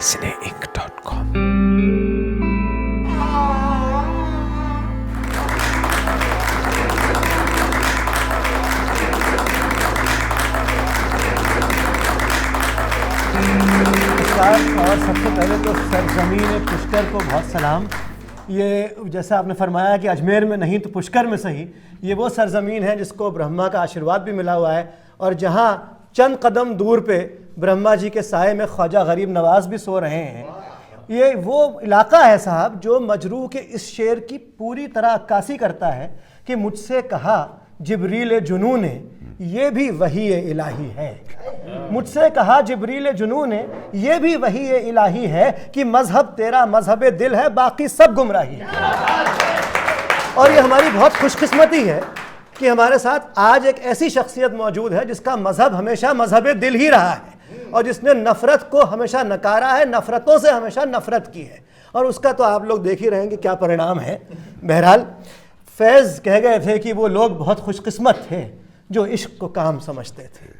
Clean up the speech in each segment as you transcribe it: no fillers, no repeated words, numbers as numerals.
cineinc.com। और सबसे पहले तो सरजमीन पुष्कर को बहुत सलाम। ये जैसा आपने फरमाया कि अजमेर में नहीं तो पुष्कर में सही, ये वो सरजमीन है जिसको ब्रह्मा का आशीर्वाद भी मिला हुआ है और जहाँ चंद कदम दूर पे ब्रह्मा जी के साए में ख्वाजा गरीब नवाज भी सो रहे हैं। ये वो इलाका है साहब जो मजरू के इस शेर की पूरी तरह अक्कासी करता है कि मुझसे कहा जिब्रील जुनू ने ये भी वही इलाही है। मुझसे कहा जिब्रील जुनू ने ये भी वही इलाही है कि मजहब तेरा मजहब दिल है, बाकी सब गुमराही है। और ये हमारी बहुत खुशकिस्मती है कि हमारे साथ आज एक ऐसी शख्सियत मौजूद है जिसका मजहब हमेशा मजहब दिल ही रहा है और जिसने नफरत को हमेशा नकारा है, नफरतों से हमेशा नफरत की है और उसका तो आप लोग देख ही रहे हैं कि क्या परिणाम है। बहरहाल फैज़ कह गए थे कि वो लोग बहुत खुशकिस्मत थे जो इश्क को काम समझते थे।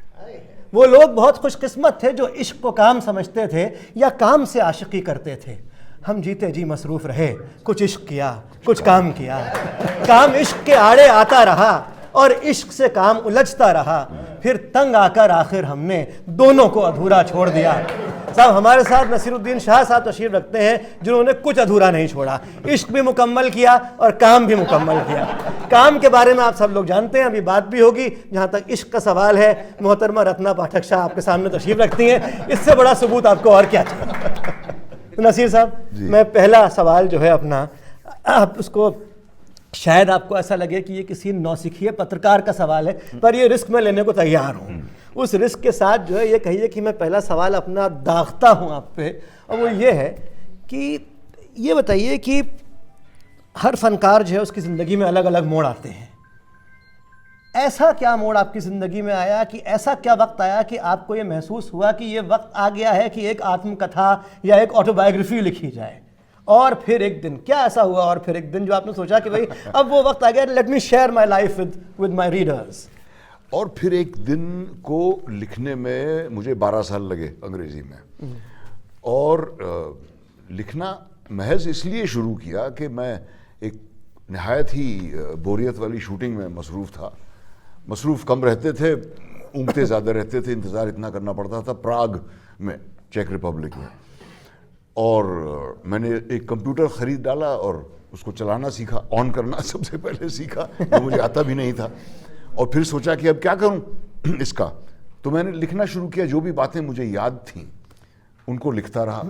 वो लोग बहुत खुशकिस्मत थे जो इश्क को काम समझते थे या काम से आशिकी करते थे। हम जीते जी मसरूफ़ रहे, कुछ इश्क किया, कुछ काम किया। काम इश्क के आड़े आता रहा और इश्क से काम उलझता रहा, फिर तंग आकर आखिर हमने दोनों को अधूरा छोड़ दिया। साहब हमारे साथ नसीरुद्दीन शाह साहब तशरीफ रखते हैं जिन्होंने कुछ अधूरा नहीं छोड़ा, इश्क भी मुकम्मल किया और काम भी मुकम्मल किया। काम के बारे में आप सब लोग जानते हैं, अभी बात भी होगी। जहाँ तक इश्क का सवाल है, मोहतरमा रत्ना पाठक शाह आपके सामने तशरीफ रखती हैं, इससे बड़ा सबूत आपको और क्या चाहिए। तो नसीर साहब, मैं पहला सवाल जो है अपना, आप उसको शायद आपको ऐसा लगे कि ये किसी नौसिखिए पत्रकार का सवाल है, पर ये रिस्क मैं लेने को तैयार हूँ। उस रिस्क के साथ जो है ये कहिए कि मैं पहला सवाल अपना दागता हूँ आप पे, और वो ये है कि ये बताइए कि हर फनकार जो है उसकी ज़िंदगी में अलग अलग मोड़ आते हैं। ऐसा क्या मोड़ आपकी ज़िंदगी में आया कि ऐसा क्या वक्त आया कि आपको ये महसूस हुआ कि ये वक्त आ गया है कि एक आत्मकथा या एक ऑटोबायोग्राफी लिखी जाए? और फिर एक दिन क्या ऐसा हुआ, और फिर एक दिन जो आपने सोचा कि भाई अब वो वक्त आ गया, let me share my life with my readers? और फिर एक दिन को लिखने में मुझे 12 साल लगे अंग्रेजी में। और लिखना महज इसलिए शुरू किया कि मैं एक नहायत ही बोरियत वाली शूटिंग में मसरूफ़ था। मसरूफ़ कम रहते थे, ऊँगते ज़्यादा रहते थे, इंतज़ार इतना करना पड़ता था प्राग में, चेक रिपब्लिक में। और मैंने एक कंप्यूटर ख़रीद डाला और उसको चलाना सीखा, ऑन करना सबसे पहले सीखा, जो मुझे आता भी नहीं था। और फिर सोचा कि अब क्या करूं इसका, तो मैंने लिखना शुरू किया। जो भी बातें मुझे याद थीं उनको लिखता रहा।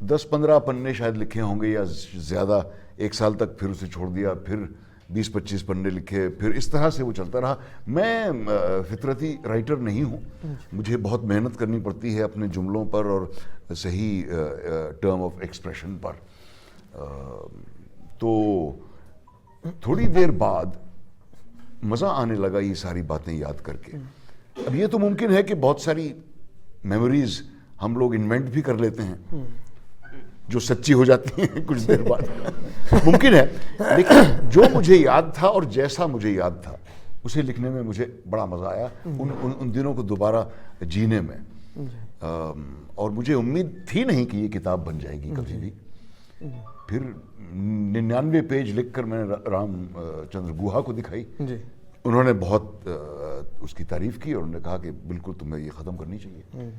10-15 पन्ने शायद लिखे होंगे या ज़्यादा, एक साल तक। फिर उसे छोड़ दिया, फिर 20-25 पन्ने लिखे, फिर इस तरह से वो चलता रहा। मैं फितरती राइटर नहीं हूँ, मुझे बहुत मेहनत करनी पड़ती है अपने जुमलों पर और सही टर्म ऑफ एक्सप्रेशन पर। तो थोड़ी देर बाद मज़ा आने लगा ये सारी बातें याद करके। अब ये तो मुमकिन है कि बहुत सारी मेमोरीज हम लोग इन्वेंट भी कर लेते हैं जो सच्ची हो जाती हैं कुछ देर बाद, मुमकिन है। लेकिन जो मुझे याद था और जैसा मुझे याद था उसे लिखने में मुझे बड़ा मज़ा आया, उन दिनों को दोबारा जीने में। और मुझे उम्मीद थी नहीं कि ये किताब बन जाएगी कभी भी। फिर 99 पेज लिखकर मैंने रामचंद्र गुहा को दिखाई। उन्होंने बहुत उसकी तारीफ की और उन्होंने कहा कि बिल्कुल तुम्हें ये ख़त्म करनी चाहिए।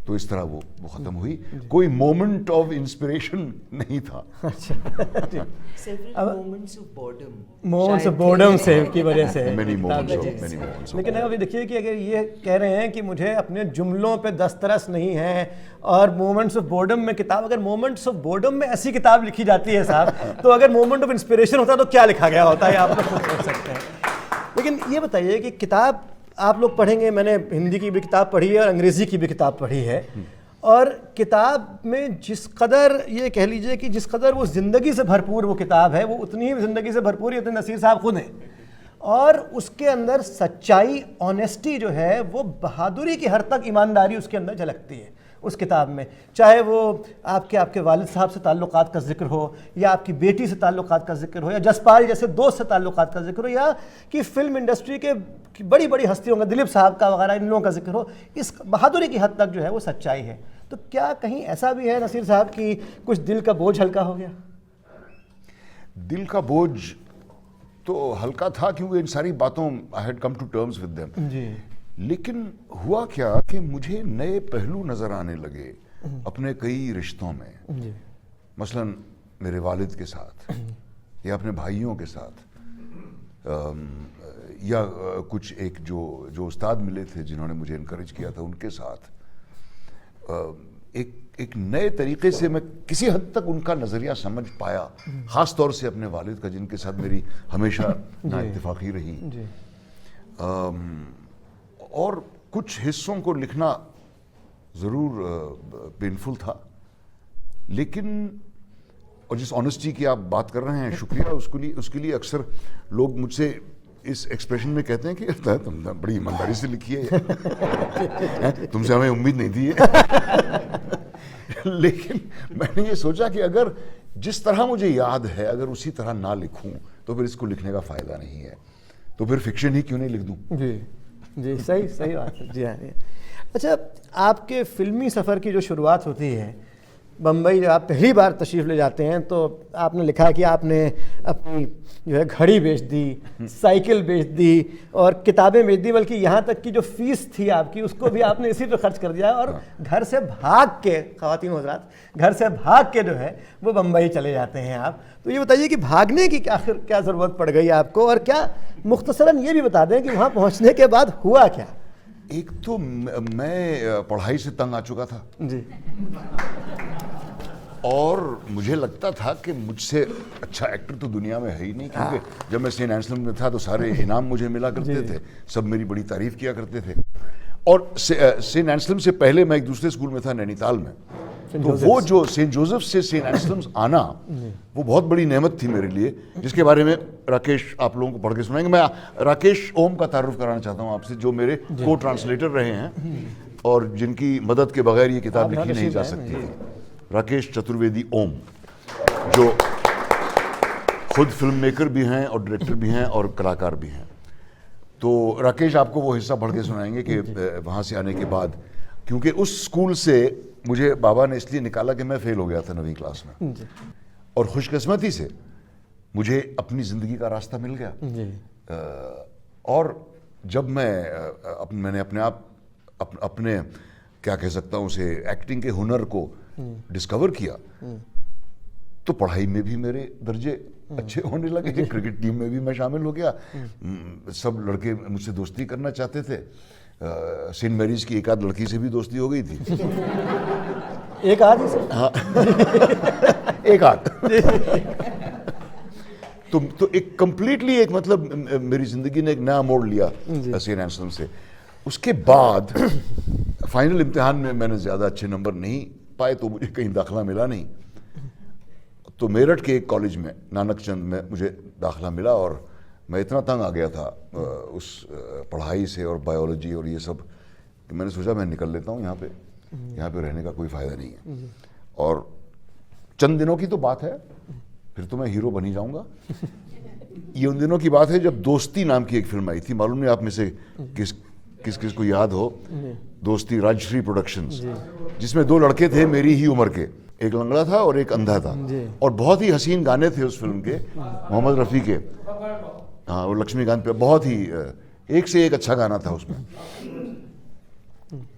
तो इस तरह वो ख़त्म हुई। कोई मोमेंट ऑफ इंस्पिरेशन नहीं था। मोमेंट्स ऑफ बोर्डम से की वजह से many moments of लेकिन अभी देखिए कि अगर ये कह रहे हैं कि मुझे अपने जुमलों पे दस्तरस नहीं है और मोमेंट्स ऑफ बोर्डम में किताब, अगर मोमेंट्स ऑफ बोर्डम में ऐसी किताब लिखी जाती है साहब, तो अगर मोमेंट ऑफ इंस्पिरेशन होता तो क्या लिखा गया होता है, आप लोग खुद सोच सकते हैं। लेकिन ये बताइए कि किताब आप लोग पढ़ेंगे, मैंने हिंदी की भी किताब पढ़ी है और अंग्रेज़ी की भी किताब पढ़ी है, और किताब में जिस कदर ये कह लीजिए कि जिस कदर वो ज़िंदगी से भरपूर वो किताब है, वो उतनी ही ज़िंदगी से भरपूर ही उतने नसीर साहब खुद हैं। और उसके अंदर सच्चाई, ऑनेस्टी जो है, वो बहादुरी की हर तक ईमानदारी उसके अंदर झलकती है उस किताब में। चाहे वो आपके वालिद साहब से ताल्लुकात का जिक्र हो, या आपकी बेटी से ताल्लुकात का जिक्र हो, या जसपाल जैसे दोस्त से ताल्लुकात का जिक्र हो, या कि फ़िल्म इंडस्ट्री के बड़ी बड़ी हस्तियों का, दिलीप साहब का वगैरह, इन लोगों का जिक्र हो, इस बहादुरी की हद तक जो है वो सच्चाई है। तो तो क्या कहीं ऐसा भी है नसीर साहब कि कुछ दिल का बोझ हल्का हो गया? दिल का बोझ तो हल्का था क्योंकि इन सारी बातों I had come to terms with them जी। लेकिन हुआ क्या कि मुझे नए पहलू नजर आने लगे अपने कई रिश्तों में। जी। मसलन मेरे वालिद के साथ या अपने भाइयों के साथ, या कुछ एक जो उस्ताद मिले थे जिन्होंने मुझे इनकरेज किया था उनके साथ, एक नए तरीके से मैं किसी हद तक उनका नज़रिया समझ पाया, ख़ास तौर से अपने वालिद का जिनके साथ मेरी हमेशा नाइत्तेफाकी रही। जी। और कुछ हिस्सों को लिखना ज़रूर पेनफुल था, लेकिन और जिस ऑनेस्टी की आप बात कर रहे हैं, शुक्रिया उसके लिए अक्सर लोग मुझसे इस एक्सप्रेशन में कहते हैं कि तुमने बड़ी ईमानदारी से लिखी है, तुमसे हमें उम्मीद नहीं थी लेकिन मैंने ये सोचा कि अगर जिस तरह मुझे याद है अगर उसी तरह ना लिखूं तो फिर इसको लिखने का फ़ायदा नहीं है, तो फिर फिक्शन ही क्यों नहीं लिख दूं। जी जी, सही बात है। जी हाँ। अच्छा, आपके फिल्मी सफ़र की जो शुरुआत होती है, बम्बई जब आप पहली बार तशरीफ़ ले जाते हैं तो आपने लिखा कि आपने अपनी जो है घड़ी बेच दी, साइकिल बेच दी और किताबें बेच दी, बल्कि यहाँ तक कि जो फ़ीस थी आपकी उसको भी आपने इसी पे खर्च कर दिया और घर से भाग के, ख़वातीन हज़रात, घर से भाग के जो है वो बम्बई चले जाते हैं आप। तो ये बताइए कि भागने की आखिर क्या ज़रूरत पड़ गई आपको, और क्या मुख्तसरन ये भी बता दें कि वहाँ पहुँचने के बाद हुआ क्या? एक तो मैं पढ़ाई से तंग आ चुका था जी। और मुझे लगता था कि मुझसे अच्छा एक्टर तो दुनिया में है ही नहीं, क्योंकि जब मैं सेंट एंसलम में था तो सारे इनाम मुझे मिला करते थे, सब मेरी बड़ी तारीफ किया करते थे। और सेंट एंसलम से पहले मैं एक दूसरे स्कूल में था नैनीताल में, तो वो जो सेंट जोसेफ से सेंट एंसलम आना वो बहुत बड़ी नेमत थी मेरे लिए, जिसके बारे में राकेश आप लोगों को पढ़ के सुनाएंगे। मैं राकेश ओम का तारुफ कराना चाहता हूँ आपसे, जो मेरे को ट्रांसलेटर रहे हैं और जिनकी मदद के बगैर ये किताब लिखी नहीं जा सकती थी। राकेश चतुर्वेदी ओम, जो खुद फिल्म मेकर भी हैं और डायरेक्टर भी हैं और कलाकार भी हैं। तो राकेश आपको वो हिस्सा पढ़ के सुनाएंगे कि वहाँ से आने के बाद, क्योंकि उस स्कूल से मुझे बाबा ने इसलिए निकाला कि मैं फेल हो गया था 9वीं क्लास में, और खुशकिस्मती से मुझे अपनी ज़िंदगी का रास्ता मिल गया। और जब मैंने अपने क्या कह सकता हूँ उसे, एक्टिंग के हुनर को डिस्कवर किया, तो पढ़ाई में भी मेरे दर्जे अच्छे होने लगे, क्रिकेट टीम में भी मैं शामिल हो गया, सब लड़के मुझसे दोस्ती करना चाहते थे, सेंट मैरीज की एक आध लड़की से भी दोस्ती हो गई थी। एक आध ही से? हाँ एक आध। तो एक कंप्लीटली एक मतलब मेरी जिंदगी ने एक नया मोड़ लिया सेंट एंसलम से। उसके बाद फाइनल इम्तिहान में मैंने ज़्यादा अच्छे नंबर नहीं पाए, तो मुझे कहीं दाखिला मिला नहीं, तो मेरठ के एक कॉलेज में नानक चंद में मुझे दाखिला मिला। और मैं इतना तंग आ गया था उस पढ़ाई से और बायोलॉजी और ये सब कि मैंने सोचा मैं निकल लेता हूँ यहाँ पे रहने का कोई फ़ायदा नहीं है। और चंद दिनों की तो बात है, फिर तो मैं हीरो बन ही जाऊँगा। ये उन दिनों की बात है जब दोस्ती नाम की एक फिल्म आई थी, मालूम नहीं आप में से किस को याद हो, दोस्ती, राजश्री प्रोडक्शंस, जिसमें दो लड़के थे मेरी ही उम्र के, एक लंगड़ा था और एक अंधा था, और बहुत ही हसीन गाने थे उस फिल्म के, मोहम्मद रफ़ी के, हाँ, और लक्ष्मीकांत पे, बहुत ही एक से एक अच्छा गाना था उसमें।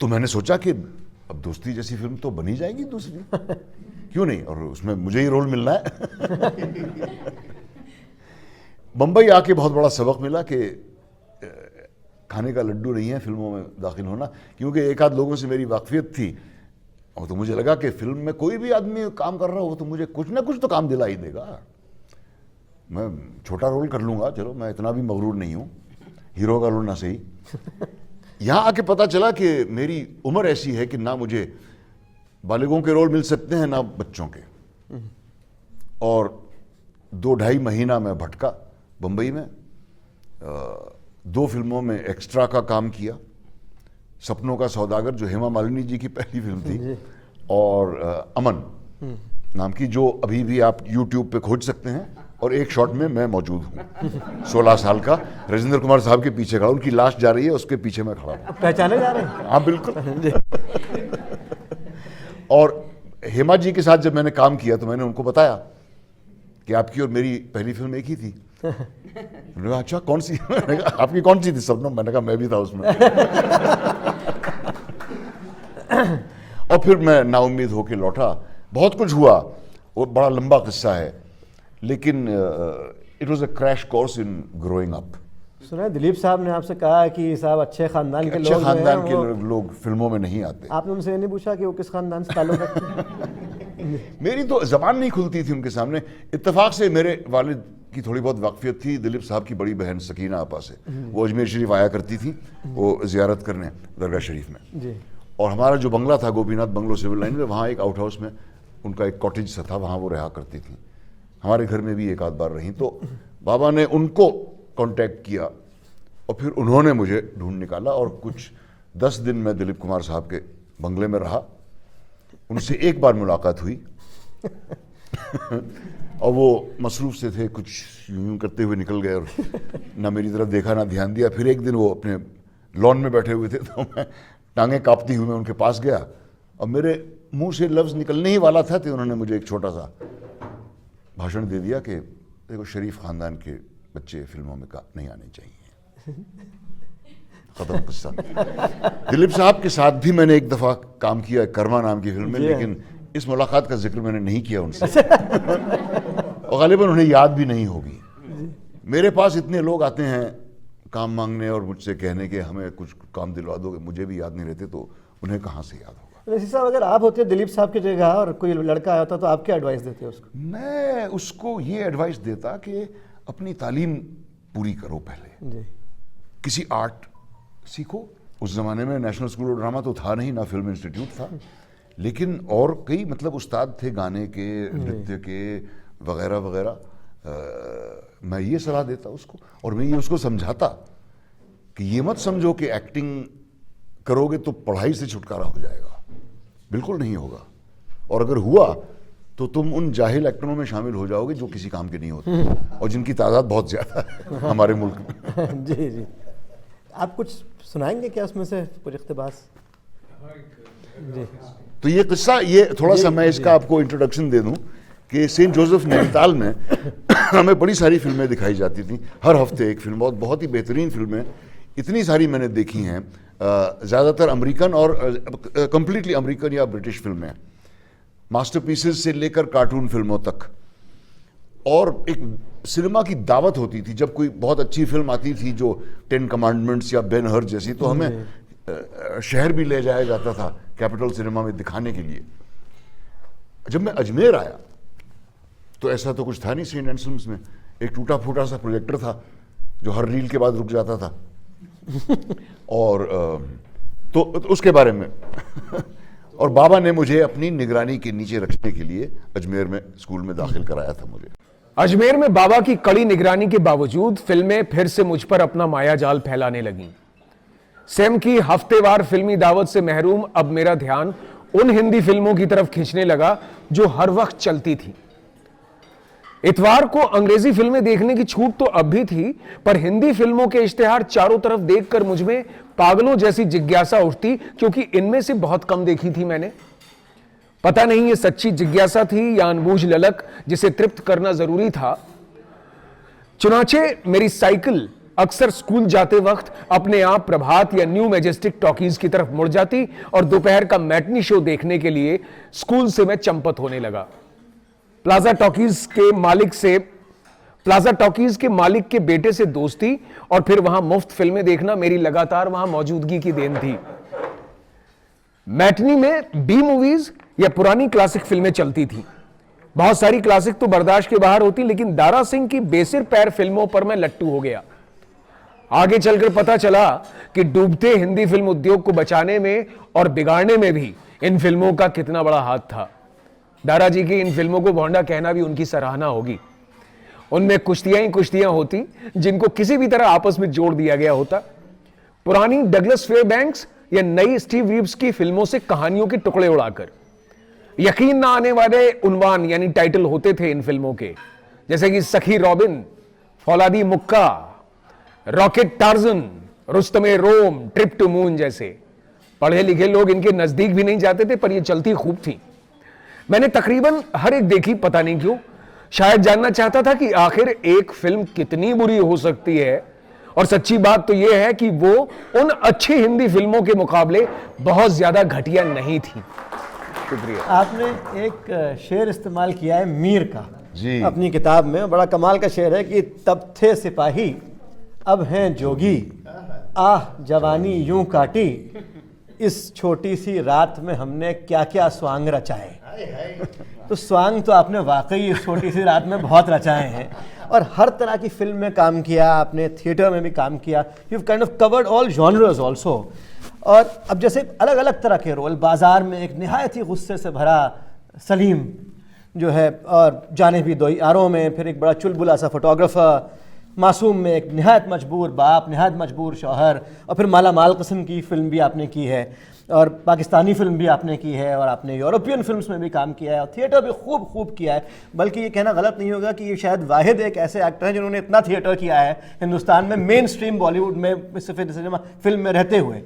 तो मैंने सोचा कि अब दोस्ती जैसी फिल्म तो बनी जाएगी दूसरी, क्यों नहीं, और उसमें मुझे ही रोल मिलना है। बम्बई आके बहुत बड़ा सबक मिला कि खाने का लड्डू नहीं है फिल्मों में दाखिल होना, क्योंकि एक आध लोगों से मेरी वाकफियत थी, और तो मुझे लगा कि फिल्म में कोई भी आदमी काम कर रहा हो तो मुझे कुछ ना कुछ तो काम दिला ही देगा, मैं छोटा रोल कर लूँगा, चलो मैं इतना भी मगरूर नहीं हूँ, हीरो का रोल ना सही। यहाँ आके पता चला कि मेरी उम्र ऐसी है कि ना मुझे बालिगों के रोल मिल सकते हैं ना बच्चों के। और 2-2.5 महीना मैं भटका बम्बई में, 2 फिल्मों में एक्स्ट्रा का काम किया, सपनों का सौदागर जो हेमा मालिनी जी की पहली फिल्म थी, और अमन नाम की, जो अभी भी आप YouTube पे खोज सकते हैं, और एक शॉट में मैं मौजूद हूँ, 16 साल का, राजेंद्र कुमार साहब के पीछे खड़ा, उनकी लाश जा रही है उसके पीछे मैं खड़ा हूँ। पहचाने जा रहे हैं? हाँ बिल्कुल। और हेमा जी के साथ जब मैंने काम किया तो मैंने उनको बताया कि आपकी और मेरी पहली फिल्म एक ही थी। उन्होंने कहा अच्छा कौन सी? मैंने कहा आपकी कौन सी थी शबनम? मैंने कहा मैं भी था उसमें। और फिर मैं नाउम्मीद होके लौटा। बहुत कुछ हुआ और बड़ा लंबा किस्सा है, लेकिन it was a crash course in growing up. सुना है दिलीप साहब ने आपसे कहा है कि साहब अच्छे खानदान के अच्छे लोग खानदान के जो हैं, लोग फिल्मों में नहीं आते। आपने उनसे ये नहीं पूछा कि वो किस खानदान से ताल्लुक रखते हैं? मेरी तो जबान नहीं खुलती थी उनके सामने। इत्तेफाक से मेरे वालिद की थोड़ी बहुत वाकफियत थी दिलीप साहब की बड़ी बहन सकीना आपा से। वो अजमेर शरीफ आया करती थी वो ज़ियारत करने दरगाह शरीफ में। जी। और हमारा जो बंगला था गोपीनाथ बंगलो सिविल लाइन में, वहाँ एक आउट हाउस में उनका एक कॉटेज सा था, वहाँ वो रहा करती थी। हमारे घर में भी एक आध बार रही। तो बाबा ने उनको कांटेक्ट किया और फिर उन्होंने मुझे ढूंढ निकाला और कुछ 10 दिन मैं दिलीप कुमार साहब के बंगले में रहा। उनसे एक बार मुलाकात हुई और वो मसरूफ से थे, कुछ यूं करते हुए निकल गए और ना मेरी तरफ देखा ना ध्यान दिया। फिर एक दिन वो अपने लॉन में बैठे हुए थे तो मैं टांगें कांपती हुई मैं उनके पास गया और मेरे मुंह से लफ्ज़ निकलने ही वाला था तो उन्होंने मुझे एक छोटा सा भाषण दे दिया कि देखो शरीफ खानदान के बच्चे फिल्मों में नहीं आने चाहिए। खत्म किस्सा। दिलीप साहब के साथ भी मैंने एक दफ़ा काम किया कर्मा नाम की फिल्म में, लेकिन इस मुलाकात का जिक्र मैंने नहीं किया उनसे और गालिबन उन्हें याद भी नहीं होगी। मेरे पास इतने लोग आते हैं काम मांगने और मुझसे कहने के हमें कुछ काम दिलवा दो, मुझे भी याद नहीं रहते तो उन्हें कहाँ से याद होगा। रशीद साहब अगर आप होते दिलीप साहब की जगह और कोई लड़का आया होता तो आप क्या एडवाइस देते उसको? मैं उसको ये एडवाइस देता कि अपनी तालीम पूरी करो पहले, जी। किसी आर्ट सीखो। उस ज़माने में नेशनल स्कूल ऑफ ड्रामा तो था नहीं, ना फिल्म इंस्टीट्यूट था, लेकिन और कई मतलब उस्ताद थे गाने के, नृत्य के वगैरह वगैरह। मैं ये सलाह देता उसको और मैं ये उसको समझाता कि ये मत समझो कि एक्टिंग करोगे तो पढ़ाई से छुटकारा हो जाएगा, बिल्कुल नहीं होगा। और अगर हुआ तो तुम उन जाहिल एक्टरों में शामिल हो जाओगे जो किसी काम के नहीं होते और जिनकी तादाद बहुत ज़्यादा है हमारे मुल्क में। जी जी। आप कुछ सुनाएंगे क्या उसमें से कुछ इक़्तिबास? जी। तो ये किस्सा, ये थोड़ा सा मैं इसका आपको इंट्रोडक्शन दे दूं कि सेंट जोसेफ नैनीताल में हमें बड़ी सारी फिल्में दिखाई जाती थी, हर हफ्ते एक फिल्म, बहुत ही बेहतरीन फिल्में इतनी सारी मैंने देखी हैं। ज़्यादातर अमेरिकन और कंप्लीटली अमेरिकन या ब्रिटिश फिल्में, मास्टरपीसेस से लेकर कार्टून फिल्मों तक। और एक सिनेमा की दावत होती थी जब कोई बहुत अच्छी फिल्म आती थी जो 10 कमांडमेंट्स या बेन हर जैसी, तो हमें शहर भी ले जाया जाता था कैपिटल सिनेमा में दिखाने के लिए। जब मैं अजमेर आया तो ऐसा तो कुछ था नहीं सेंट एंसल्म्स में, एक टूटा फूटा सा प्रोजेक्टर था जो हर रील के बाद रुक जाता था और तो उसके बारे में और बाबा ने मुझे अपनी निगरानी के नीचे रखने के लिए अजमेर में स्कूल में दाखिल कराया था मुझे। अजमेर में बाबा की कड़ी निगरानी के बावजूद फिल्में फिर से मुझ पर अपना मायाजाल फैलाने लगीं। सेम की हफ्तेवार फिल्मी दावत से महरूम अब मेरा ध्यान उन हिंदी फिल्मों की तरफ खींचने लगा जो हर वक्त चलती थी। इतवार को अंग्रेजी फिल्में देखने की छूट तो अब भी थी, पर हिंदी फिल्मों के इश्तेहार चारों तरफ देखकर मुझमें पागलों जैसी जिज्ञासा उठती, क्योंकि इनमें से बहुत कम देखी थी मैंने। पता नहीं ये सच्ची जिज्ञासा थी या अनबूझ ललक जिसे तृप्त करना जरूरी था। चुनाचे मेरी साइकिल अक्सर स्कूल जाते वक्त अपने आप प्रभात या न्यू मैजेस्टिक टॉकीज की तरफ मुड़ जाती और दोपहर का मैटनी शो देखने के लिए स्कूल से मैं चंपत होने लगा। प्लाजा टॉकीज के मालिक के बेटे से दोस्ती और फिर वहां मुफ्त फिल्में देखना मेरी लगातार वहां मौजूदगी की देन थी। मैटनी में बी मूवीज या पुरानी क्लासिक फिल्में चलती थी। बहुत सारी क्लासिक तो बर्दाश्त के बाहर होती, लेकिन दारा सिंह की बेसिर पैर फिल्मों पर मैं लट्टू हो गया। आगे चलकर पता चला कि डूबते हिंदी फिल्म उद्योग को बचाने में और बिगाड़ने में भी इन फिल्मों का कितना बड़ा हाथ था। दारा जी की इन फिल्मों को भोंडा कहना भी उनकी सराहना होगी। उनमें कुश्तियां ही कुश्तियां होती जिनको किसी भी तरह आपस में जोड़ दिया गया होता। पुरानी डगलस फेयरबैंक्स या नई स्टीव रीव्स की फिल्मों से कहानियों के टुकड़े उड़ाकर यकीन ना आने वाले उन्वान यानी टाइटल होते थे इन फिल्मों के, जैसे कि सखी Robin, Fauladi Mukka, Rocket Tarzan, Rustame Rome, trip to moon जैसे। पढ़े लिखे लोग इनके नजदीक भी नहीं जाते थे, पर ये चलती खूब थी। मैंने तकरीबन हर एक देखी, पता नहीं क्यों, शायद जानना चाहता था कि आखिर एक फिल्म कितनी बुरी हो सकती है। और सच्ची बात तो यह है कि वो उन अच्छी हिंदी फिल्मों के मुकाबले बहुत ज्यादा घटिया नहीं थी। शुक्रिया। आपने एक शेर इस्तेमाल किया है मीर का जी। अपनी किताब में, बड़ा कमाल का शेर है कि तब थे सिपाही अब हैं जोगी, आह जवानी यूं काटी, इस छोटी सी रात में हमने क्या क्या स्वांग रचाए। तो स्वांग तो आपने वाकई इस छोटी सी रात में बहुत रचाए हैं, और हर तरह की फिल्म में काम किया आपने, थिएटर में भी काम किया, you kind of covered all genres also. और अब जैसे अलग अलग तरह के रोल, बाजार में एक निहायत ही गुस्से से भरा सलीम जो है, और जाने भी दो यारों में फिर एक बड़ा चुलबुला सा फोटोग्राफर, मासूम में एक निहायत मजबूर बाप, निहायत मजबूर शौहर, और फिर माला माल किस्म की फ़िल्म भी आपने की है, और पाकिस्तानी फ़िल्म भी आपने की है, और आपने यूरोपियन फिल्म्स में भी काम किया है, और थिएटर भी खूब किया है। बल्कि ये कहना गलत नहीं होगा कि ये शायद वाहिद एक ऐसे एक्टर हैं जिन्होंने इतना थिएटर किया है हिंदुस्तान में, मेन स्ट्रीम बॉलीवुड में सिनेमा फिल्म में रहते हुए।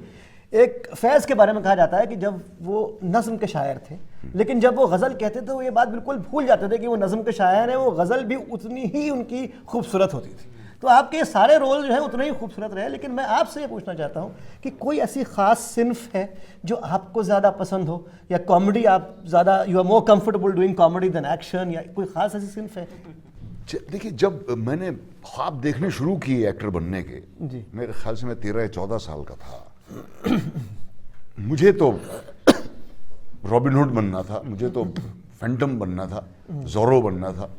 एक फैज़ के बारे में कहा जाता है कि जब वो नज़्म के शायर थे, लेकिन जब वो गज़ल कहते थे वो ये बात बिल्कुल भूल जाते थे कि वो नज़्म के शायर हैं, वो गज़ल भी उतनी ही उनकी खूबसूरत होती थी। तो आपके सारे रोल जो हैं उतने ही खूबसूरत रहे। लेकिन मैं आपसे ये पूछना चाहता हूँ कि कोई ऐसी ख़ास सिन्फ है जो आपको ज़्यादा पसंद हो, या कॉमेडी आप ज़्यादा, you are more comfortable doing comedy than action, या कोई ख़ास ऐसी सिन्फ है? देखिए, जब मैंने ख्वाब देखने शुरू किए एक्टर बनने के, मेरे ख्याल से मैं 13 या 14 साल का था, मुझे तो रॉबिन हुड बनना था, मुझे तो फैंटम बनना था, जोरो बनना था।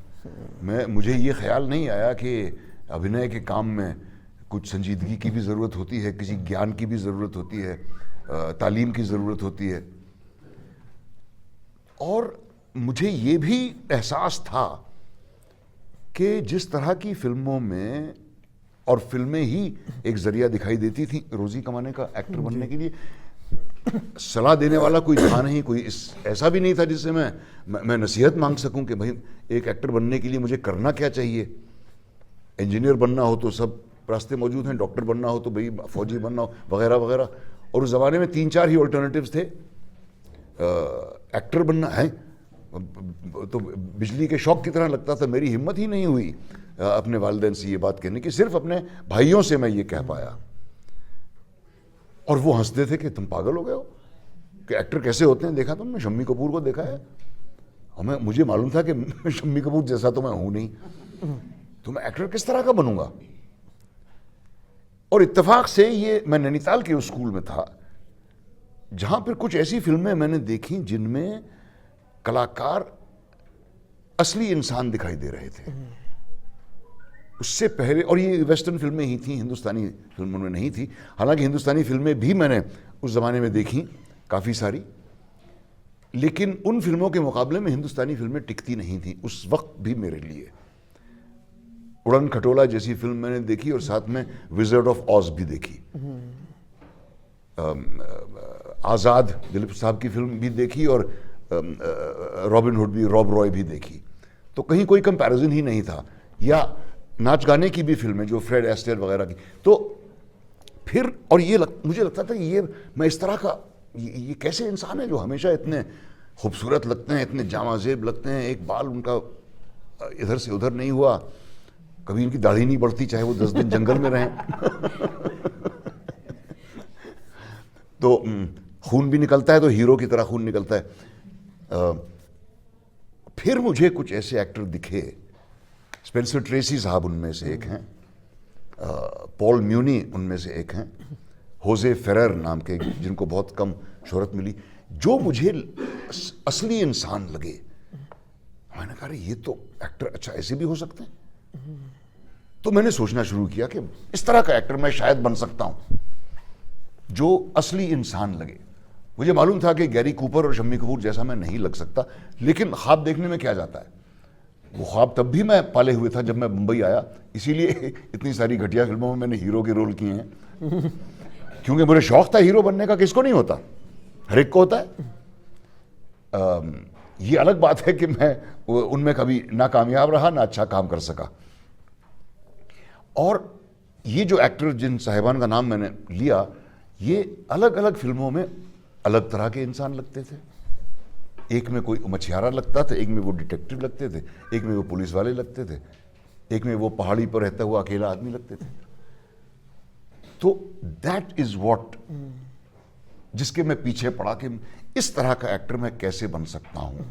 मुझे ये ख्याल नहीं आया कि अभिनय के काम में कुछ संजीदगी की भी ज़रूरत होती है, किसी ज्ञान की भी ज़रूरत होती है, तालीम की ज़रूरत होती है। और मुझे ये भी एहसास था कि जिस तरह की फिल्मों में, और फिल्में ही एक ज़रिया दिखाई देती थी रोज़ी कमाने का एक्टर बनने के लिए, सलाह देने वाला कोई था नहीं, कोई ऐसा भी नहीं था जिससे मैं नसीहत मांग सकूं कि भाई एक एक्टर बनने के लिए मुझे करना क्या चाहिए। इंजीनियर बनना हो तो सब रास्ते मौजूद हैं, डॉक्टर बनना हो तो भाई फौजी बनना हो, वगैरह वगैरह। और उस ज़माने में 3-4 ही ऑल्टरनेटिव्स थे। एक्टर बनना है तो बिजली के शॉक की तरह लगता था। मेरी हिम्मत ही नहीं हुई अपने वालिदैन से ये बात कहने की, सिर्फ अपने भाइयों से मैं ये कह पाया। और वो हंसते थे कि तुम पागल हो गए हो, कि एक्टर कैसे होते हैं, देखा तुमने शम्मी कपूर को देखा है? और मुझे मालूम था कि शम्मी कपूर जैसा तो मैं हूं नहीं, तो मैं एक्टर किस तरह का बनूंगा। और इत्तेफाक से ये मैं नैनीताल के उस स्कूल में था जहां पर कुछ ऐसी फिल्में मैंने देखी जिनमें कलाकार असली इंसान दिखाई दे रहे थे। उससे पहले, और ये वेस्टर्न फिल्में ही थी, हिंदुस्तानी फिल्मों में नहीं थी। हालांकि हिंदुस्तानी फिल्में भी मैंने उस ज़माने में देखी काफ़ी सारी, लेकिन उन फिल्मों के मुकाबले में हिंदुस्तानी फिल्में टिकती नहीं थी उस वक्त भी मेरे लिए। उड़न खटोला जैसी फिल्म मैंने देखी, और साथ में विज़र्ड ऑफ ऑज भी देखी। आज़ाद दिलीप साहब की फिल्म भी देखी, और रॉबिन हुड भी, रॉब रॉय भी देखी। तो कहीं कोई कंपैरिजन ही नहीं था। या नाच गाने की भी फिल्में जो फ्रेड एस्टेयर वगैरह की। तो फिर, और मुझे लगता था ये मैं इस तरह का, ये कैसे इंसान है जो हमेशा इतने खूबसूरत लगते हैं, इतने जामाजेब लगते हैं, एक बाल उनका इधर से उधर नहीं हुआ, कभी इनकी दाढ़ी नहीं बढ़ती चाहे वो 10 दिन जंगल में रहें। तो खून भी निकलता है तो हीरो की तरह खून निकलता है। फिर मुझे कुछ ऐसे एक्टर दिखे, स्पेंसर ट्रेसी साहब उनमें से एक हैं, पॉल म्यूनी उनमें से एक हैं, होजे फेरर नाम के, जिनको बहुत कम शोहरत मिली, जो मुझे असली इंसान लगे। मैंने कहा ये तो एक्टर अच्छा ऐसे भी हो सकते हैं। तो मैंने सोचना शुरू किया कि इस तरह का एक्टर मैं शायद बन सकता हूं जो असली इंसान लगे। मुझे मालूम था कि गैरी कूपर और शम्मी कपूर जैसा मैं नहीं लग सकता, लेकिन ख्वाब देखने में क्या जाता है। वो ख्वाब तब भी मैं पाले हुए था जब मैं मुंबई आया, इसीलिए इतनी सारी घटिया फिल्मों में मैंने हीरो के रोल किए हैं, क्योंकि मुझे शौक था हीरो बनने का। किसको नहीं होता, हर एक को होता है। ये अलग बात है कि मैं उनमें कभी ना कामयाब रहा, ना अच्छा काम कर सका। और ये जो एक्टर जिन साहिबान का नाम मैंने लिया, ये अलग अलग फिल्मों में अलग तरह के इंसान लगते थे। एक में कोई मछियारा लगता था, एक में वो डिटेक्टिव लगते थे, एक में वो पुलिस वाले लगते थे, एक में वो पहाड़ी पर रहता हुआ अकेला आदमी लगते थे। तो दैट इज व्हाट, जिसके मैं पीछे पड़ा कि इस तरह का एक्टर मैं कैसे बन सकता हूं।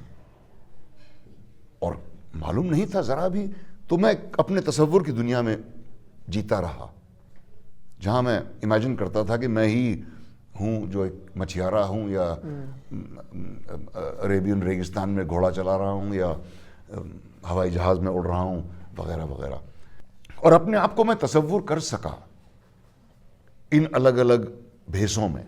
और मालूम नहीं था जरा भी, तो मैं अपने तसव्वुर की दुनिया में जीता रहा, जहां मैं इमेजिन करता था कि मैं ही हूं जो एक मछियारा हूं, या अरेबियन रेगिस्तान में घोड़ा चला रहा हूं, या हवाई जहाज में उड़ रहा हूं, वगैरह वगैरह। और अपने आप को मैं तसव्वुर कर सका इन अलग अलग भेषों में।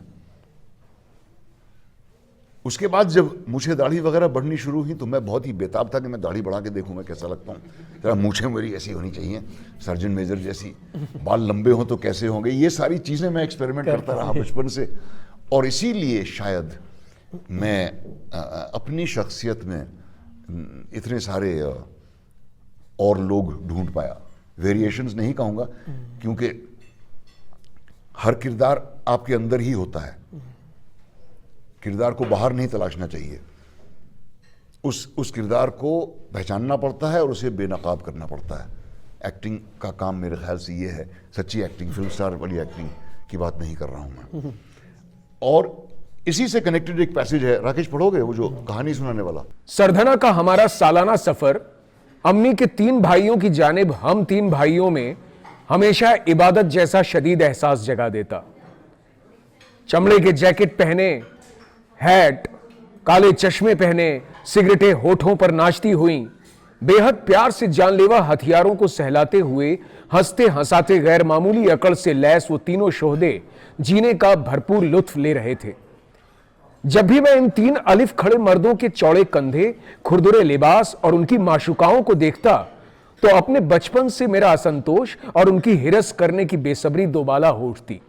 उसके बाद जब मूछें दाढ़ी वगैरह बढ़नी शुरू हुई तो मैं बहुत ही बेताब था कि मैं दाढ़ी बढ़ा के देखूं मैं कैसा लगता हूँ। जरा मूछें मेरी ऐसी होनी चाहिए, सर्जन मेजर जैसी, बाल लंबे हों तो कैसे होंगे, ये सारी चीज़ें मैं एक्सपेरिमेंट करता रहा बचपन से। और इसीलिए शायद मैं अपनी शख्सियत में इतने सारे और लोग ढूंढ पाया। वेरिएशंस नहीं कहूँगा, क्योंकि हर किरदार आपके अंदर ही होता है, किरदार को बाहर नहीं तलाशना चाहिए। उस किरदार को पहचानना पड़ता है और उसे बेनकाब करना पड़ता है। एक्टिंग का काम मेरे ख्याल से ये है, सच्ची एक्टिंग, फिल्म स्टार वाली एक्टिंग की बात नहीं कर रहा हूं मैं। और इसी से कनेक्टेड एक पैसेज है, राकेश पढ़ोगे वो जो कहानी सुनाने वाला? सरधना का हमारा सालाना सफर अम्मी के 3 भाइयों की जानिब हम 3 भाइयों में हमेशा इबादत जैसा शदीद एहसास जगा देता। चमड़े के जैकेट पहने, हैट, काले चश्मे पहने, सिगरेटें होठों पर नाचती हुई, बेहद प्यार से जानलेवा हथियारों को सहलाते हुए हंसते हंसाते गैर मामूली अकड़ से लैस वो तीनों शोहदे जीने का भरपूर लुत्फ ले रहे थे। जब भी मैं इन 3 अलिफ खड़े मर्दों के चौड़े कंधे, खुरदुरे लिबास और उनकी माशुकाओं को देखता तो अपने बचपन से मेरा असंतोष और उनकी हिरस करने की बेसब्री दोबाला हो उठती।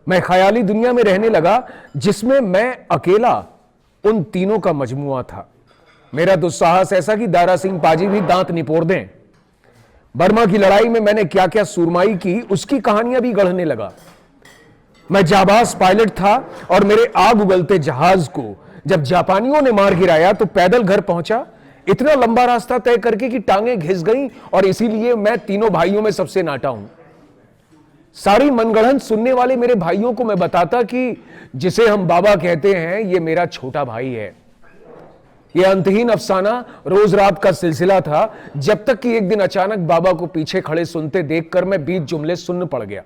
मैं ख्याली दुनिया में रहने लगा जिसमें मैं अकेला उन तीनों का मजमुआ था। मेरा दुस्साहस ऐसा कि दारा सिंह पाजी भी दांत निपोड़ दें। बर्मा की लड़ाई में मैंने क्या क्या सुरमाई की, उसकी कहानियां भी गढ़ने लगा। मैं जाबाज पायलट था और मेरे आग उगलते जहाज को जब जापानियों ने मार गिराया तो पैदल घर पहुंचा, इतना लंबा रास्ता तय करके कि टांगें घिस गईं, और इसीलिए मैं तीनों भाइयों में सबसे नाटा हूं। सारी मनगढ़ंत सुनने वाले मेरे भाइयों को मैं बताता कि जिसे हम बाबा कहते हैं ये मेरा छोटा भाई है। यह अंतहीन अफसाना रोज रात का सिलसिला था, जब तक कि एक दिन अचानक बाबा को पीछे खड़े सुनते देखकर मैं 20 जुमले सुन्न पड़ गया।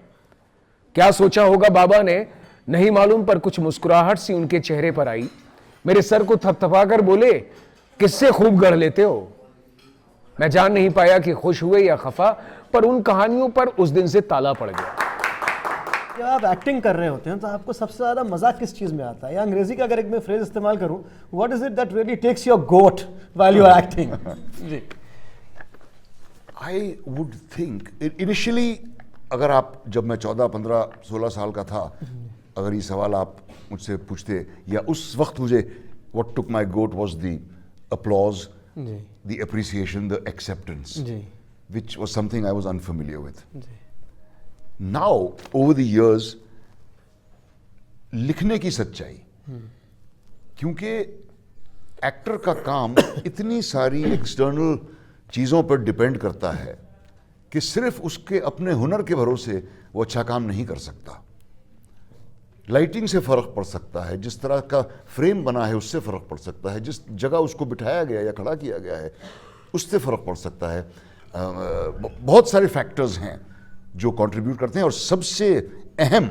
क्या सोचा होगा बाबा ने नहीं मालूम, पर कुछ मुस्कुराहट सी उनके चेहरे पर आई। मेरे सर को थपथपाकर बोले, किससे खूब गढ़ लेते हो। मैं जान नहीं पाया कि खुश हुए या खफा, पर उन कहानियों पर उस दिन से ताला पड़ गया। जब आप एक्टिंग कर रहे होते हैं तो आपको सबसे ज़्यादा मजा किस चीज़ में आता है? या अंग्रेजी का अगर एक मैं फ्रेज इस्तेमाल करूं, what is it that really takes your goat while you are acting? जी, आई वुड थिंक इनिशियली, अगर आप, जब मैं 14, 15, 16 साल का था, अगर ये सवाल आप मुझसे पूछते, या उस वक्त मुझे what took my goat was the applause, the appreciation, the acceptance, which was something I was unfamiliar with. Now, over the years, लिखने की सच्चाई, क्योंकि एक्टर का काम इतनी सारी एक्सटर्नल चीज़ों पर डिपेंड करता है कि सिर्फ उसके अपने हुनर के भरोसे वो अच्छा काम नहीं कर सकता। लाइटिंग से फ़र्क पड़ सकता है, जिस तरह का फ्रेम बना है उससे फ़र्क पड़ सकता है, जिस जगह उसको बिठाया गया या खड़ा किया गया है उससे फ़र्क पड़ सकता है। बहुत सारे फैक्टर्स हैं जो कंट्रीब्यूट करते हैं, और सबसे अहम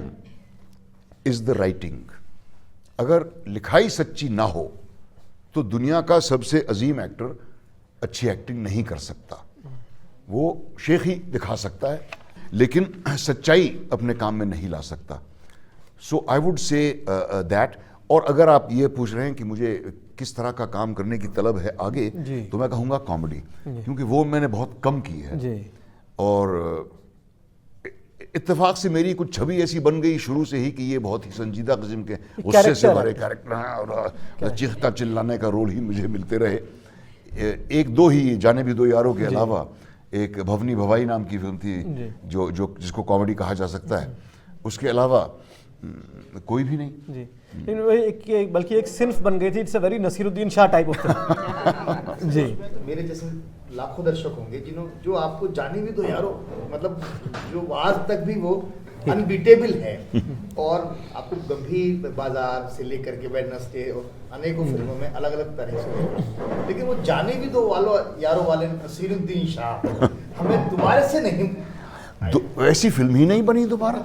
इज़ द राइटिंग। अगर लिखाई सच्ची ना हो तो दुनिया का सबसे अजीम एक्टर अच्छी एक्टिंग नहीं कर सकता। वो शेख ही दिखा सकता है, लेकिन सच्चाई अपने काम में नहीं ला सकता। सो आई वुड से दैट। और अगर आप ये पूछ रहे हैं कि मुझे किस तरह का काम करने की तलब है आगे, तो मैं कहूँगा कॉमेडी, क्योंकि वो मैंने बहुत कम की है जी। और इत्तेफाक से मेरी कुछ छवि ऐसी बन गई शुरू से ही कि ये बहुत ही संजीदा किस्म के गुस्से से भरे कैरेक्टर हैं, और चीखता चिल्लाने का रोल ही मुझे मिलते रहे। 1-2 ही जाने भी 2 यारों के अलावा एक भवनी भवाई नाम की फिल्म थी जो जिसको कॉमेडी कहा जा सकता है। उसके अलावा कोई भी नहीं। जी, लेकिन वो बल्कि एक सिन्फ बन गई थी, it's a very Naseeruddin Shah type of film. जी, मेरे जैसे लाखों दर्शक होंगे जो आपको जाने भी दो यारो, मतलब जो आज तक भी वो अनबीटेबल है, और आपको गंभीर बाजार से लेकर के वेडनेसडे और अनेकों फिल्मों में अलग अलग तरह से, लेकिन वो जाने भी दो वालों यारों वाले नसीरुद्दीन शाह हमें तुम्हारे से नहीं, ऐसी फिल्म ही नहीं बनी दोबारा,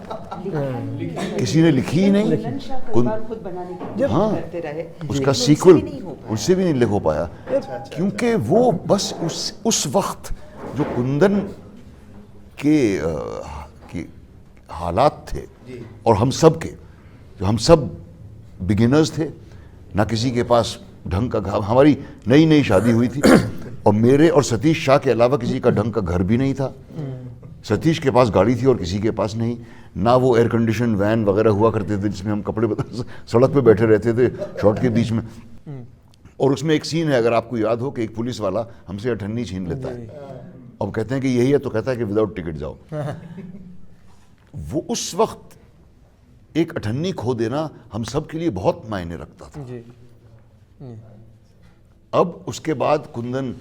किसी ने लिखी ही नहीं। खुद बनाने की हाँ, करते रहे, उसका उससे सीक्वल भी नहीं हो पाया। उससे भी नहीं लिख हो पाया, क्योंकि वो बस उस वक्त जो कुंदन के हालात थे और हम सब के, जो हम सब बिगिनर्स थे, ना किसी के पास ढंग का घर, हमारी नई नई शादी हुई थी और मेरे और सतीश शाह के अलावा किसी का ढंग का घर भी नहीं था। सतीश के पास गाड़ी थी और किसी के पास नहीं, ना वो एयर कंडीशन वैन वगैरह हुआ करते थे जिसमें हम कपड़े सड़क पे बैठे रहते थे शॉट के बीच में। और उसमें एक सीन है, अगर आपको याद हो, कि एक पुलिस वाला हमसे अठन्नी छीन लेता है, अब कहते हैं कि यही है, तो कहता है कि विदाउट टिकट जाओ। वो उस वक्त एक अठन्नी खो देना हम सब के लिए बहुत मायने रखता था। जी, अब उसके बाद कुंदन,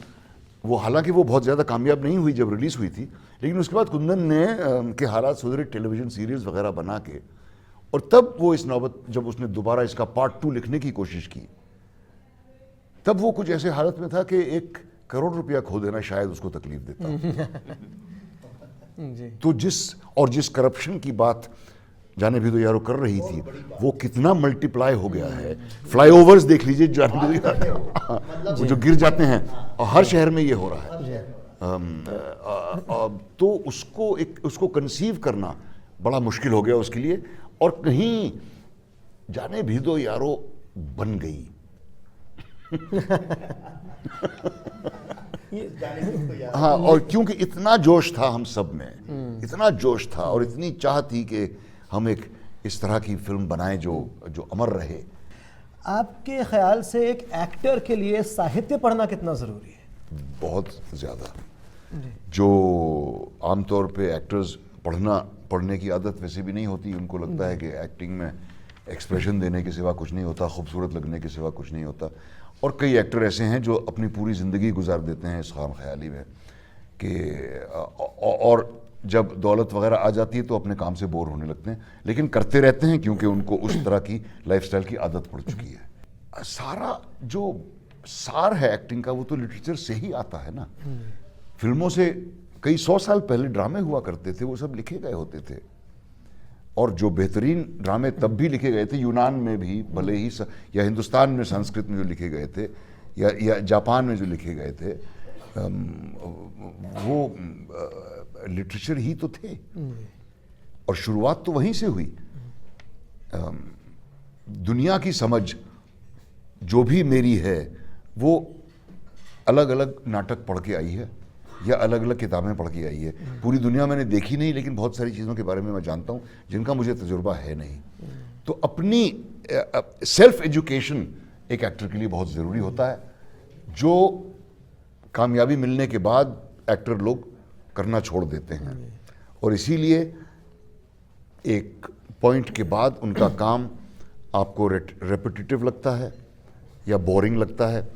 वो हालांकि वो बहुत ज़्यादा कामयाब नहीं हुई जब रिलीज़ हुई थी, लेकिन उसके बाद कुंदन ने के हालात सुधरे, टेलीविज़न सीरीज़ वगैरह बना के, और तब वो इस नौबत, जब उसने दोबारा इसका पार्ट 2 लिखने की कोशिश की, तब वो कुछ ऐसे हालत में था कि 1 करोड़ रुपया खो देना शायद उसको तकलीफ देता। जी, तो जिस करप्शन की बात जाने भी तो यारो कर रही थी, वो कितना मल्टीप्लाई हो गया है। फ्लाईओवर्स देख लीजिए, जाने भी वो जो गिर जाते हैं, और हर शहर में ये हो रहा है। तो उसको कंसीव करना बड़ा मुश्किल हो गया उसके लिए, और कहीं जाने भी दो यारो बन गई। हाँ, और क्योंकि इतना जोश था हम सब में, इतना जोश था और इतनी चाह थी कि हम एक इस तरह की फिल्म बनाएं जो अमर रहे। आपके ख्याल से एक एक्टर के लिए साहित्य पढ़ना कितना ज़रूरी है? बहुत ज़्यादा। जो आमतौर पे एक्टर्स पढ़ने की आदत वैसे भी नहीं होती, उनको लगता है कि एक्टिंग में एक्सप्रेशन देने के सिवा कुछ नहीं होता, खूबसूरत लगने के सिवा कुछ नहीं होता। और कई एक्टर ऐसे हैं जो अपनी पूरी ज़िंदगी गुजार देते हैं इस खाम ख्याली में कि, और जब दौलत वगैरह आ जाती है तो अपने काम से बोर होने लगते हैं, लेकिन करते रहते हैं क्योंकि उनको उस तरह की लाइफस्टाइल की आदत पड़ चुकी है। सारा जो सार है एक्टिंग का, वो तो लिटरेचर से ही आता है ना। फिल्मों से कई 100 साल पहले ड्रामे हुआ करते थे, वो सब लिखे गए होते थे, और जो बेहतरीन ड्रामे तब भी लिखे गए थे, यूनान में भी भले ही, या हिंदुस्तान में संस्कृत में जो लिखे गए थे, या जापान में जो लिखे गए थे, वो लिटरेचर ही तो थे, और शुरुआत तो वहीं से हुई। दुनिया की समझ जो भी मेरी है, वो अलग अलग नाटक पढ़ के आई है या अलग अलग किताबें पढ़ के आई है। पूरी दुनिया मैंने देखी नहीं, लेकिन बहुत सारी चीज़ों के बारे में मैं जानता हूँ जिनका मुझे तजुर्बा है नहीं। तो अपनी सेल्फ एजुकेशन एक एक्टर के लिए बहुत ज़रूरी होता है, जो कामयाबी मिलने के बाद एक्टर लोग करना छोड़ देते हैं, और इसीलिए एक पॉइंट के बाद उनका काम आपको रेपिटेटिव लगता है या बोरिंग लगता है,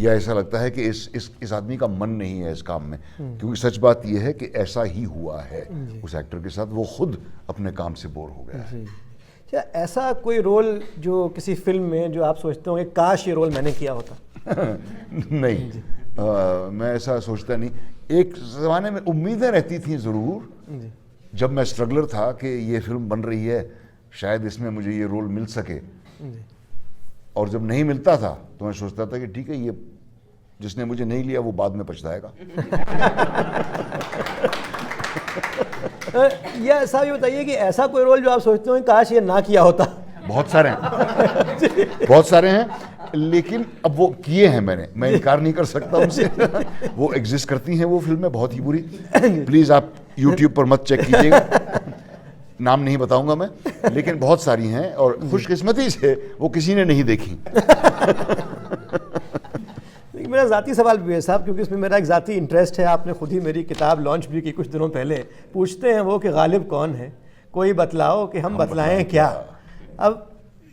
या ऐसा लगता है कि इस आदमी का मन नहीं है इस काम में। क्योंकि सच बात यह है कि ऐसा ही हुआ है उस एक्टर के साथ, वो खुद अपने काम से बोर हो गया है। क्या ऐसा कोई रोल जो किसी फिल्म में जो आप सोचते होंगे काश ये रोल मैंने किया होता? नहीं, मैं ऐसा सोचता नहीं। एक ज़माने में उम्मीदें रहती थी ज़रूर, जब मैं स्ट्रगलर था कि ये फिल्म बन रही है, शायद इसमें मुझे ये रोल मिल सके, और जब नहीं मिलता था तो मैं सोचता था कि ठीक है, ये जिसने मुझे नहीं लिया वो बाद में पछताएगा। या ऐसा भी बताइए कि ऐसा कोई रोल जो आप सोचते हो काश ये ना किया होता? बहुत सारे हैं, बहुत सारे हैं, लेकिन अब वो किए हैं मैंने, मैं इनकार नहीं कर सकता उनसे। वो एग्जिस्ट करती हैं वो फिल्में, बहुत ही बुरी। प्लीज़ आप YouTube पर मत चेक कीजिएगा, नाम नहीं बताऊंगा मैं, लेकिन बहुत सारी हैं, और खुशकिस्मती से वो किसी ने नहीं देखी। मेरा ज़ाती सवाल भी है साहब, क्योंकि इसमें मेरा एक ज़ाती इंटरेस्ट है। आपने खुद ही मेरी किताब लॉन्च भी की कुछ दिनों पहले। पूछते हैं वो कि गालिब कौन है, कोई बतलाओ कि हम बतलाएं क्या। अब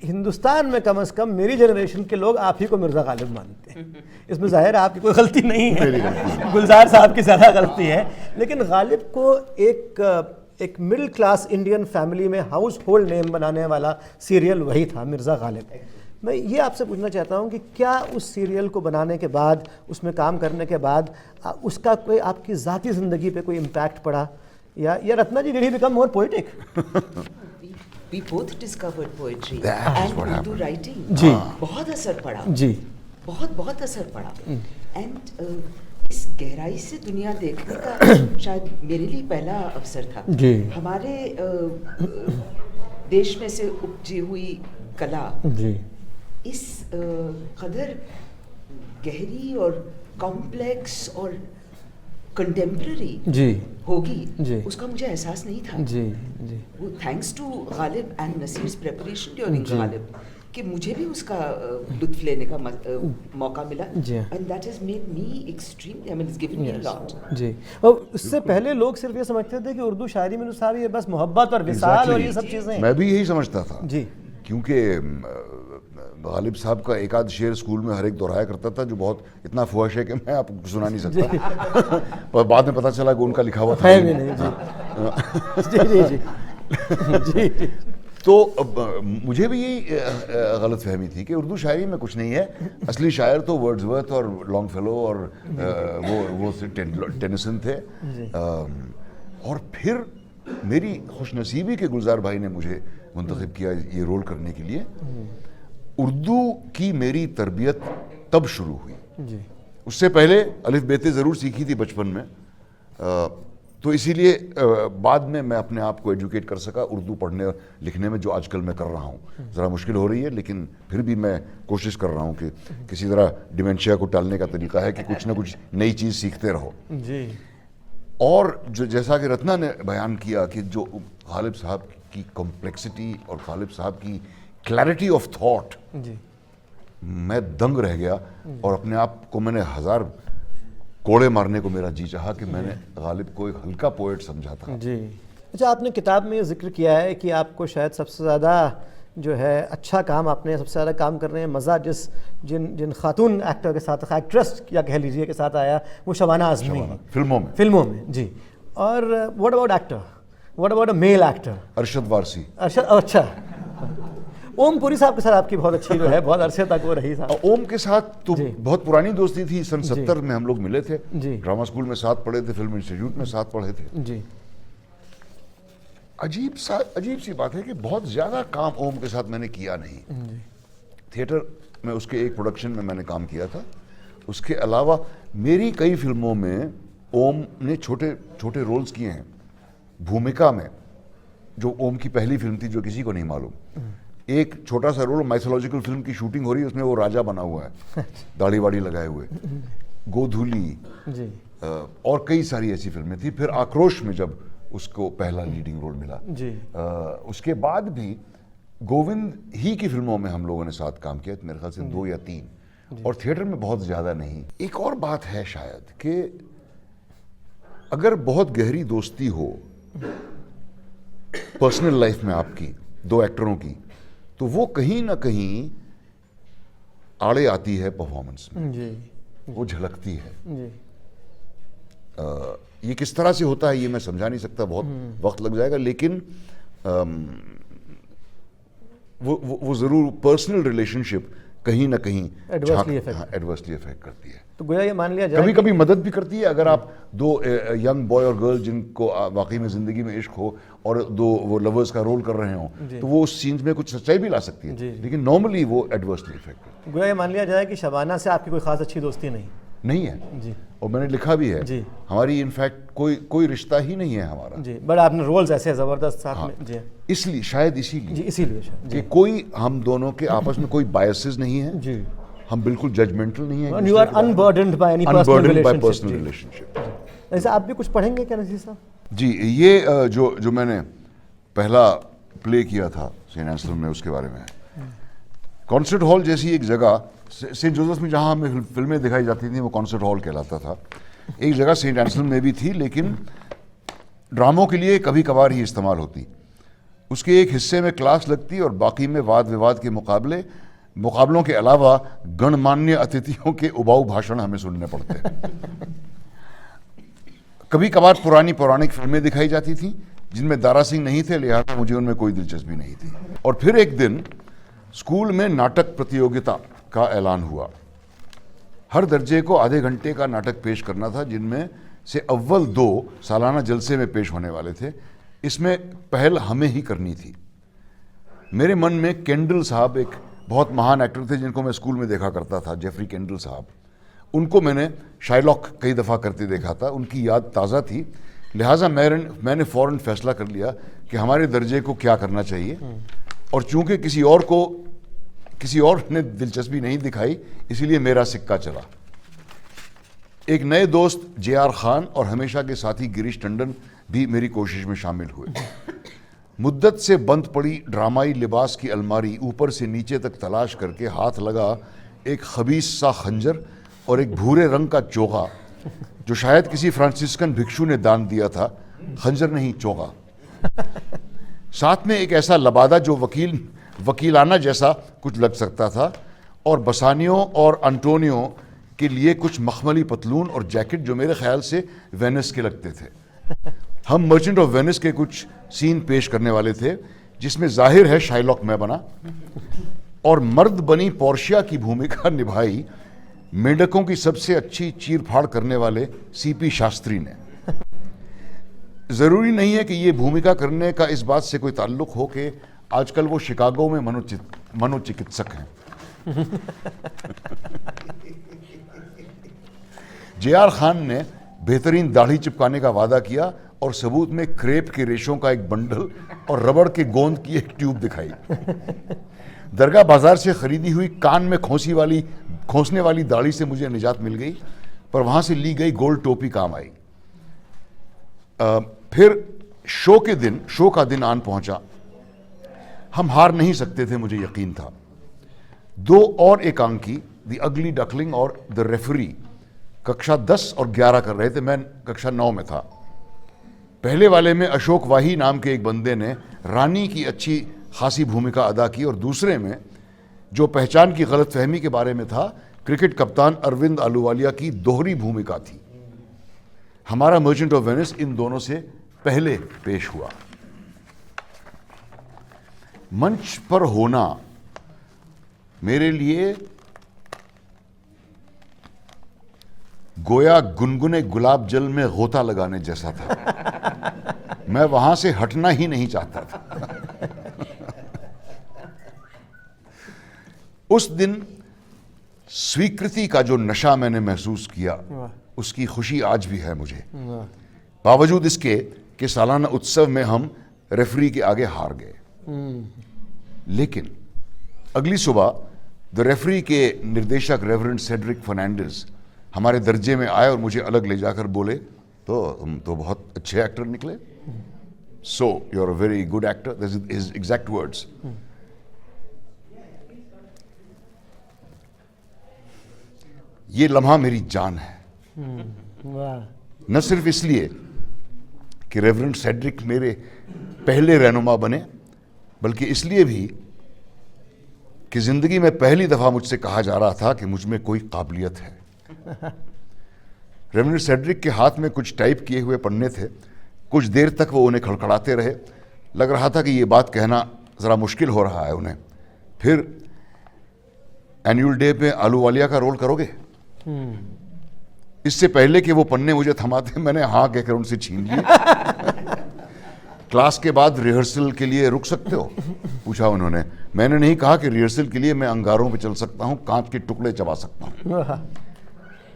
हिंदुस्तान में कम से कम मेरी जनरेशन के लोग आप ही को मिर्ज़ा गालिब मानते हैं, इसमें ज़ाहिर है आपकी कोई गलती नहीं है, गुलजार साहब की ज़्यादा गलती है, लेकिन गालिब को एक मिडिल क्लास इंडियन फैमिली में हाउस होल्ड नेम बनाने वाला सीरियल वही था, मिर्ज़ा गालिब। मैं ये आपसे पूछना चाहता हूँ कि क्या उस सीरियल को बनाने के बाद, उसमें काम करने के बाद उसका कोई आपकी ज़ाती ज़िंदगी पे कोई इम्पैक्ट पड़ा, या Ratna ji did he become more poetic? We both discovered poetry That's and what Urdu happened. writing. जी। बहुत असर पड़ा, जी, बहुत असर पड़ा। एंड इस गहराई से दुनिया देखने का शायद मेरे लिए पहला अवसर था। जी। हमारे देश में से उपजी हुई कला जी, इस कदर गहरी और कॉम्प्लेक्स और कंटेम्प्रेरी जी, होगी, जी। उसका मुझे एहसास नहीं था। जी, जी, वो thanks to Ghalib and Naseer's preparation during Ghalib कि मुझे भी उसका लुत्फ लेने का मौका मिला, जी। And that has made me extremely, I mean it's given me a lot. जी। और उससे पहले लोग सिर्फ ये समझते थे कि उर्दू शायरी में तो साहब ये बस मोहब्बत और विसाल और ये सब चीज़ें। मैं भी यही समझता था जी। क्योंकि गालिब साहब का एक आध शेर स्कूल में हर एक दोहराया करता था, जो बहुत इतना फुहश है कि मैं आपको सुना नहीं सकता। पर बाद में पता चला कि उनका लिखा हुआ था है भी नहीं। जी जी जी जी जी। तो मुझे भी यही गलत फहमी थी कि उर्दू शायरी में कुछ नहीं है, असली शायर तो वर्ड्सवर्थ और लॉन्गफेलो और वो टेनिसन थे। और फिर मेरी खुशनसीबी के गुलजार भाई ने मुझे मुंतखब किया ये रोल करने के लिए। उर्दू की मेरी तरबियत तब शुरू हुई, जी। उससे पहले अलिफ बेते ज़रूर सीखी थी बचपन में, तो इसीलिए बाद में मैं अपने आप को एजुकेट कर सका उर्दू पढ़ने और लिखने में, जो आजकल मैं कर रहा हूँ। ज़रा मुश्किल हो रही है, लेकिन फिर भी मैं कोशिश कर रहा हूँ कि किसी तरह डिमेंशिया को टालने का तरीका है कि कुछ ना कुछ नई चीज़ सीखते रहो। जी। और जो जैसा कि रत्ना ने बयान किया कि जो गालिब साहब की कॉम्प्लेक्सिटी और गालिब साहब की क्लैरिटी ऑफ थॉट, जी। मैं दंग रह गया और अपने आप को मैंने 1000 कोड़े मारने को मेरा जी चाहा कि मैंने गालिब को एक हल्का पोएट समझा था। जी। अच्छा, आपने किताब में ये जिक्र किया है कि आपको शायद सबसे ज़्यादा जो है अच्छा काम, आपने सबसे ज़्यादा काम करने में मज़ा जिन खातून एक्टर के साथ, एक्ट्रेस या कह लीजिए के साथ आया, वो शबाना आज़मी है। फिल्मों में जी। और what about actor, what about a male actor? Arshad Warsi. अच्छा, ओम पुरी साहब के साथ आपकी बहुत अच्छी जो है, बहुत अरसे तक वो रही साहब। ओम के साथ तो जी। बहुत पुरानी दोस्ती थी, सन 70 में हम लोग मिले थे। जी। ड्रामा स्कूल में साथ पढ़े थे, फिल्म इंस्टीट्यूट में साथ पढ़े थे। जी। अजीब सी बात है कि बहुत ज़्यादा काम ओम के साथ मैंने किया नहीं। थिएटर में उसके एक प्रोडक्शन में मैंने काम किया था, उसके अलावा मेरी कई फिल्मों में ओम ने छोटे छोटे रोल्स किए हैं। भूमिका में, जो ओम की पहली फिल्म थी, जो किसी को नहीं मालूम, एक छोटा सा रोल, माइथोलॉजिकल फिल्म की शूटिंग हो रही है, उसमें वो राजा बना हुआ है दाढ़ी वाड़ी लगाए हुए। गोधूली जी। और कई सारी ऐसी फिल्में थी। फिर आक्रोश में जब उसको पहला लीडिंग रोल मिला, जी। उसके बाद भी गोविंद ही की फिल्मों में हम लोगों ने साथ काम किया, मेरे ख्याल से 2 या 3, और थिएटर में बहुत ज़्यादा नहीं। एक और बात है शायद कि अगर बहुत गहरी दोस्ती हो पर्सनल लाइफ में आपकी 2 एक्टरों की, तो वो कहीं ना कहीं आड़े आती है परफॉर्मेंस में। जी। वो झलकती है। जी। ये किस तरह से होता है ये मैं समझा नहीं सकता, बहुत वक्त लग जाएगा, लेकिन वो ज़रूर पर्सनल रिलेशनशिप कहीं ना कहीं एडवर्सली इफेक्ट करती है। तो गोया ये मान लिया जाए कभी कभी मदद भी करती है। अगर आप 2 यंग बॉय और गर्ल जिनको वाकई में ज़िंदगी में इश्क हो और 2 वो लवर्स का रोल कर रहे हों, तो वो उस सीन्स में कुछ सच्चाई भी ला सकती है, लेकिन नॉर्मली वो एडवर्सली इफेक्ट करती है। गोया ये मान लिया जाए कि शबाना से आपकी कोई खास अच्छी दोस्ती नहीं है जी। और मैंने लिखा भी है, जी। हमारी इनफैक्ट कोई रिश्ता ही नहीं है हमारा जी, बट आपने रोल्स ऐसे ज़बरदस्त साथ में। जी। इसलिए शायद इसीलिए जी, इसीलिए शायद। कि कोई हम दोनों के आपस में कोई बायसेस नहीं है। जी। हम बिल्कुल जजमेंटल नहीं है। You are unburdened by any personal relationship. ऐसे आप भी कुछ पढ़ेंगे क्या नज़ीर साहब? जी, ये जो मैंने पहला प्ले किया था सेंट एंसलम में, उसके बारे में। कॉन्सर्ट हॉल जैसी एक जगह सेंट जोसेफ में जहाँ हमें फिल्में दिखाई जाती थी, वो कॉन्सर्ट हॉल कहलाता था। एक जगह सेंट एंसलम में भी थी, लेकिन ड्रामों के लिए कभी कभार ही इस्तेमाल होती। उसके एक हिस्से में क्लास लगती और बाकी में वाद विवाद के मुकाबलों के अलावा गणमान्य अतिथियों के उबाऊ भाषण हमें सुनने पड़ते। कभी कभार पुरानी पौराणिक फिल्में दिखाई जाती थीं जिनमें दारा सिंह नहीं थे, लिहाजा मुझे उनमें कोई दिलचस्पी नहीं थी। और फिर एक दिन स्कूल में नाटक प्रतियोगिता का ऐलान हुआ। हर दर्जे को आधे घंटे का नाटक पेश करना था, जिनमें से अव्वल 2 सालाना जलसे में पेश होने वाले थे। इसमें पहल हमें ही करनी थी। मेरे मन में केंडल साहब एक बहुत महान एक्टर थे जिनको मैं स्कूल में देखा करता था, जेफरी केंडल साहब। उनको मैंने शाइलॉक कई दफ़ा करते देखा था, उनकी याद ताज़ा थी। लिहाजा मैंने फ़ौरन फैसला कर लिया कि हमारे दर्जे को क्या करना चाहिए। और चूंकि किसी और ने दिलचस्पी नहीं दिखाई, इसीलिए मेरा सिक्का चला। एक नए दोस्त JR खान और हमेशा के साथी गिरीश टंडन भी मेरी कोशिश में शामिल हुए। मुद्दत से बंद पड़ी ड्रामाई लिबास की अलमारी ऊपर से नीचे तक तलाश करके हाथ लगा एक खबीस सा खंजर और एक भूरे रंग का चोगा, जो शायद किसी फ्रांसिस्कन भिक्षु ने दान दिया था। खंजर नहीं, चोगा। साथ में एक ऐसा लबादा जो वकीलाना जैसा कुछ लग सकता था, और बसानियों और अंटोनियो के लिए कुछ मखमली पतलून और जैकेट जो मेरे ख्याल से वेनिस के लगते थे। हम मर्चेंट ऑफ वेनिस के कुछ सीन पेश करने वाले थे, जिसमें जाहिर है शाइलॉक मैं बना और मर्द बनी पोर्शिया की भूमिका निभाई मेंढकों की सबसे अच्छी चीरफाड़ करने वाले CP शास्त्री ने। जरूरी नहीं है कि ये भूमिका करने का इस बात से कोई ताल्लुक हो कि आजकल वो शिकागो में मनोचिकित्सक हैं। JR खान ने बेहतरीन दाढ़ी चिपकाने का वादा किया और सबूत में क्रेप के रेशों का एक बंडल और रबड़ के गोंद की एक ट्यूब दिखाई। दरगाह बाजार से खरीदी हुई कान में खोसने वाली दाढ़ी से मुझे निजात मिल गई, पर वहां से ली गई गोल्ड टोपी काम आई। फिर शो का दिन आन पहुंचा। हम हार नहीं सकते थे, मुझे यकीन था। 2 और एकांकी, द अगली डकलिंग और द रेफरी, कक्षा 10 और 11 कर रहे थे। मैं कक्षा 9 में था। पहले वाले में अशोक वाही नाम के एक बंदे ने रानी की अच्छी खासी भूमिका अदा की, और दूसरे में, जो पहचान की गलतफहमी के बारे में था, क्रिकेट कप्तान अरविंद आलूवालिया की दोहरी भूमिका थी। हमारा मर्चेंट ऑफ वेनिस इन दोनों से पहले पेश हुआ। मंच पर होना मेरे लिए गोया गुनगुने गुलाब जल में गोता लगाने जैसा था। मैं वहां से हटना ही नहीं चाहता था। उस दिन स्वीकृति का जो नशा मैंने महसूस किया, उसकी खुशी आज भी है मुझे, बावजूद इसके कि सालाना उत्सव में हम रेफरी के आगे हार गए। लेकिन अगली सुबह द रेफरी के निर्देशक रेवरेंड सेड्रिक फर्नांडिस हमारे दर्जे में आए और मुझे अलग ले जाकर बोले, तो तुम तो बहुत अच्छे एक्टर निकले। So you are a very good actor, this is his exact words. ये लम्हा मेरी जान है। न सिर्फ इसलिए कि रेवरेंड सेड्रिक मेरे पहले रहनुमा बने, बल्कि इसलिए भी कि जिंदगी में पहली दफा मुझसे कहा जा रहा था कि मुझ में कोई काबिलियत है। रेवरेंड सेड्रिक के हाथ में कुछ टाइप किए हुए पन्ने थे। कुछ देर तक वो उन्हें खड़खड़ाते रहे। लग रहा था कि ये बात कहना जरा मुश्किल हो रहा है उन्हें। फिर एनुअल डे पे आलूवालिया का रोल करोगे? इससे पहले कि वो पन्ने मुझे थमाते, मैंने हाँ कहकर उनसे छीन लिए। क्लास के बाद रिहर्सल के लिए रुक सकते हो? पूछा उन्होंने। मैंने नहीं कहा कि रिहर्सल के लिए मैं अंगारों पे चल सकता हूँ, कांच के टुकड़े चबा सकता हूँ।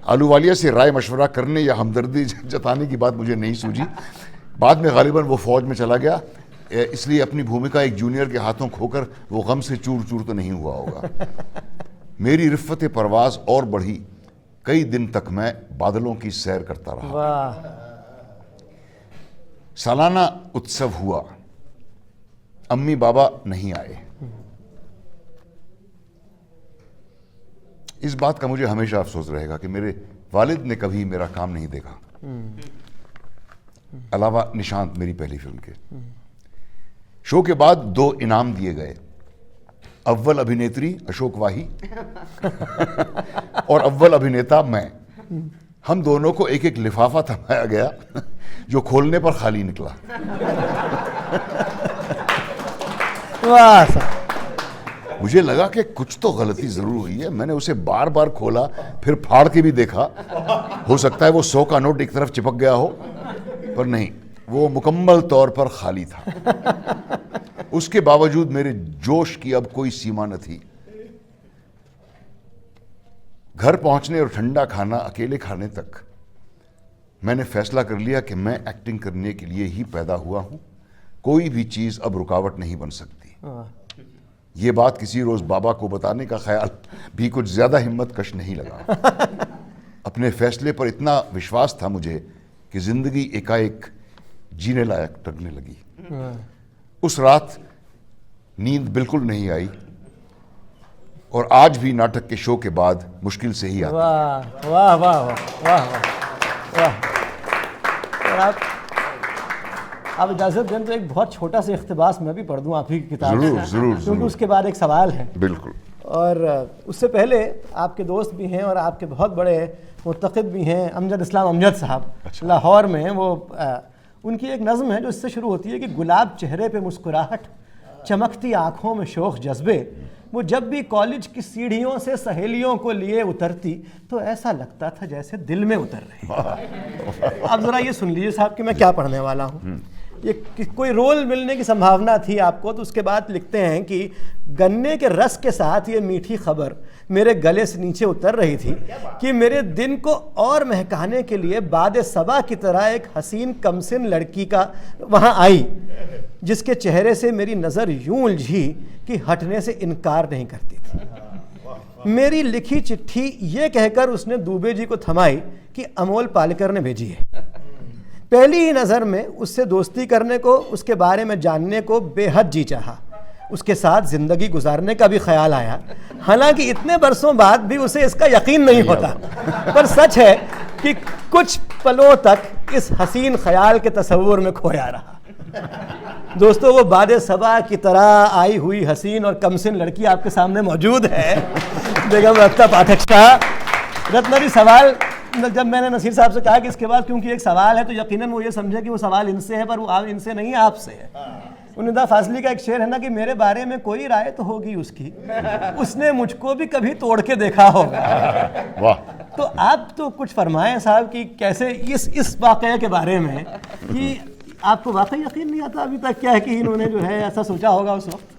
आलूवालिया से राय मशवरा करने या हमदर्दी जताने की बात मुझे नहीं सूझी। बाद में गालिबन वो फौज में चला गया, इसलिए अपनी भूमिका एक जूनियर के हाथों खोकर वो गम से चूर चूर तो नहीं हुआ होगा। मेरी रिफ़्फ़त परवाज और बढ़ी। कई दिन तक मैं बादलों की सैर करता रहा। सालाना उत्सव हुआ। अम्मी बाबा नहीं आए। इस बात का मुझे हमेशा अफसोस रहेगा कि मेरे वालिद ने कभी मेरा काम नहीं देखा, अलावा निशांत मेरी पहली फिल्म के। शो के बाद 2 इनाम दिए गए, अव्वल अभिनेत्री अशोक वाही और अव्वल अभिनेता मैं। हम दोनों को एक एक लिफाफा थमाया गया जो खोलने पर खाली निकला। वाह सर। मुझे लगा कि कुछ तो गलती जरूर हुई है। मैंने उसे बार बार खोला, फिर फाड़ के भी देखा, हो सकता है वो 100 का नोट एक तरफ चिपक गया हो, पर नहीं, वो मुकम्मल तौर पर खाली था। उसके बावजूद मेरे जोश की अब कोई सीमा न थी। घर पहुंचने और ठंडा खाना अकेले खाने तक मैंने फैसला कर लिया कि मैं एक्टिंग करने के लिए ही पैदा हुआ हूं। कोई भी चीज अब रुकावट नहीं बन सकती। ये बात किसी रोज बाबा को बताने का ख्याल भी कुछ ज्यादा हिम्मत कश नहीं लगा। अपने फैसले पर इतना विश्वास था मुझे कि जिंदगी एकाएक जीने लायक लगने लगी। उस रात नींद बिल्कुल नहीं आई और आज भी नाटक के शो के बाद मुश्किल से ही आती है। वाह वाह वाह वाह वाह वाह। और आप इजाज़त दें तो एक बहुत छोटा सा इख्तिबास मैं भी पढ़ दूं आप ही की किताब जरूर से। जरूर क्योंकि जरूर, उसके बाद एक सवाल है। बिल्कुल। और उससे पहले आपके दोस्त भी हैं और आपके बहुत बड़े मुतक़िद भी हैं, अमजद इस्लाम अमजद साहब। लाहौर में वो उनकी एक नज़्म है जो इससे शुरू होती है कि गुलाब चेहरे पे मुस्कुराहट, चमकती आँखों में शोख जज्बे, वो जब भी कॉलेज की सीढ़ियों से सहेलियों को लिए उतरती तो ऐसा लगता था जैसे दिल में उतर रही। अब ज़रा ये सुन लीजिए साहब कि मैं क्या पढ़ने वाला हूँ। ये कोई रोल मिलने की संभावना थी आपको, तो उसके बाद लिखते हैं कि गन्ने के रस के साथ ये मीठी खबर मेरे गले से नीचे उतर रही थी कि मेरे दिन को और महकाने के लिए बाद सबा की तरह एक हसीन कमसिन लड़की का वहाँ आई, जिसके चेहरे से मेरी नज़र यूं उलझी कि हटने से इनकार नहीं करती थी। मेरी लिखी चिट्ठी ये कहकर उसने दुबे जी को थमाई कि अमोल पालेकर ने भेजी है। पहली ही नज़र में उससे दोस्ती करने को, उसके बारे में जानने को बेहद जी चाहा। उसके साथ ज़िंदगी गुजारने का भी ख्याल आया। हालांकि इतने बरसों बाद भी उसे इसका यकीन नहीं होता, पर सच है कि कुछ पलों तक इस हसीन ख्याल के तसव्वुर में खोया रहा। दोस्तों, वो बाद सबा की तरह आई हुई हसीन और कमसिन लड़की आपके सामने मौजूद है, बेगम रत्ता पाठक शाह। रत्नरी सवाल जब मैंने नसीर साहब से कहा कि इसके बाद क्योंकि एक सवाल है तो यकीनन वो ये समझे कि वो सवाल इनसे है, पर वो इनसे नहीं आपसे है। उन्निदा फाजली का एक शेर है ना कि मेरे बारे में कोई राय तो होगी उसकी, उसने मुझको भी कभी तोड़ के देखा होगा। वाह। तो आप तो कुछ फरमाएं साहब कि कैसे इस वाक़ये के बारे में कि आपको वाकई यकीन नहीं आता अभी तक क्या है कि इन्होंने जो है ऐसा सोचा होगा उस वक्त।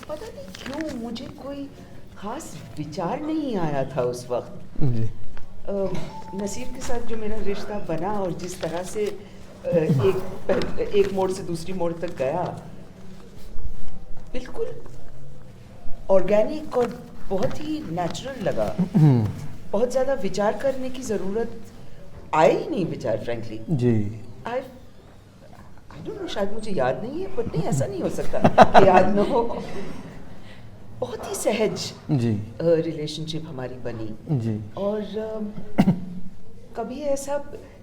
पता नहीं क्यों मुझे कोई खास विचार नहीं आया था उस वक्त। जी। नसीर के साथ जो मेरा रिश्ता बना और जिस तरह से एक मोड़ से दूसरी मोड़ तक गया, बिल्कुल ऑर्गेनिक और बहुत ही नेचुरल लगा। बहुत ज़्यादा विचार करने की ज़रूरत आई ही नहीं विचार, फ्रैंकली। जी। आई डोंट नो, शायद मुझे याद नहीं है, बट नहीं, ऐसा नहीं हो सकता कि याद न हो। बहुत ही सहज जी रिलेशनशिप हमारी बनी। जी। और कभी ऐसा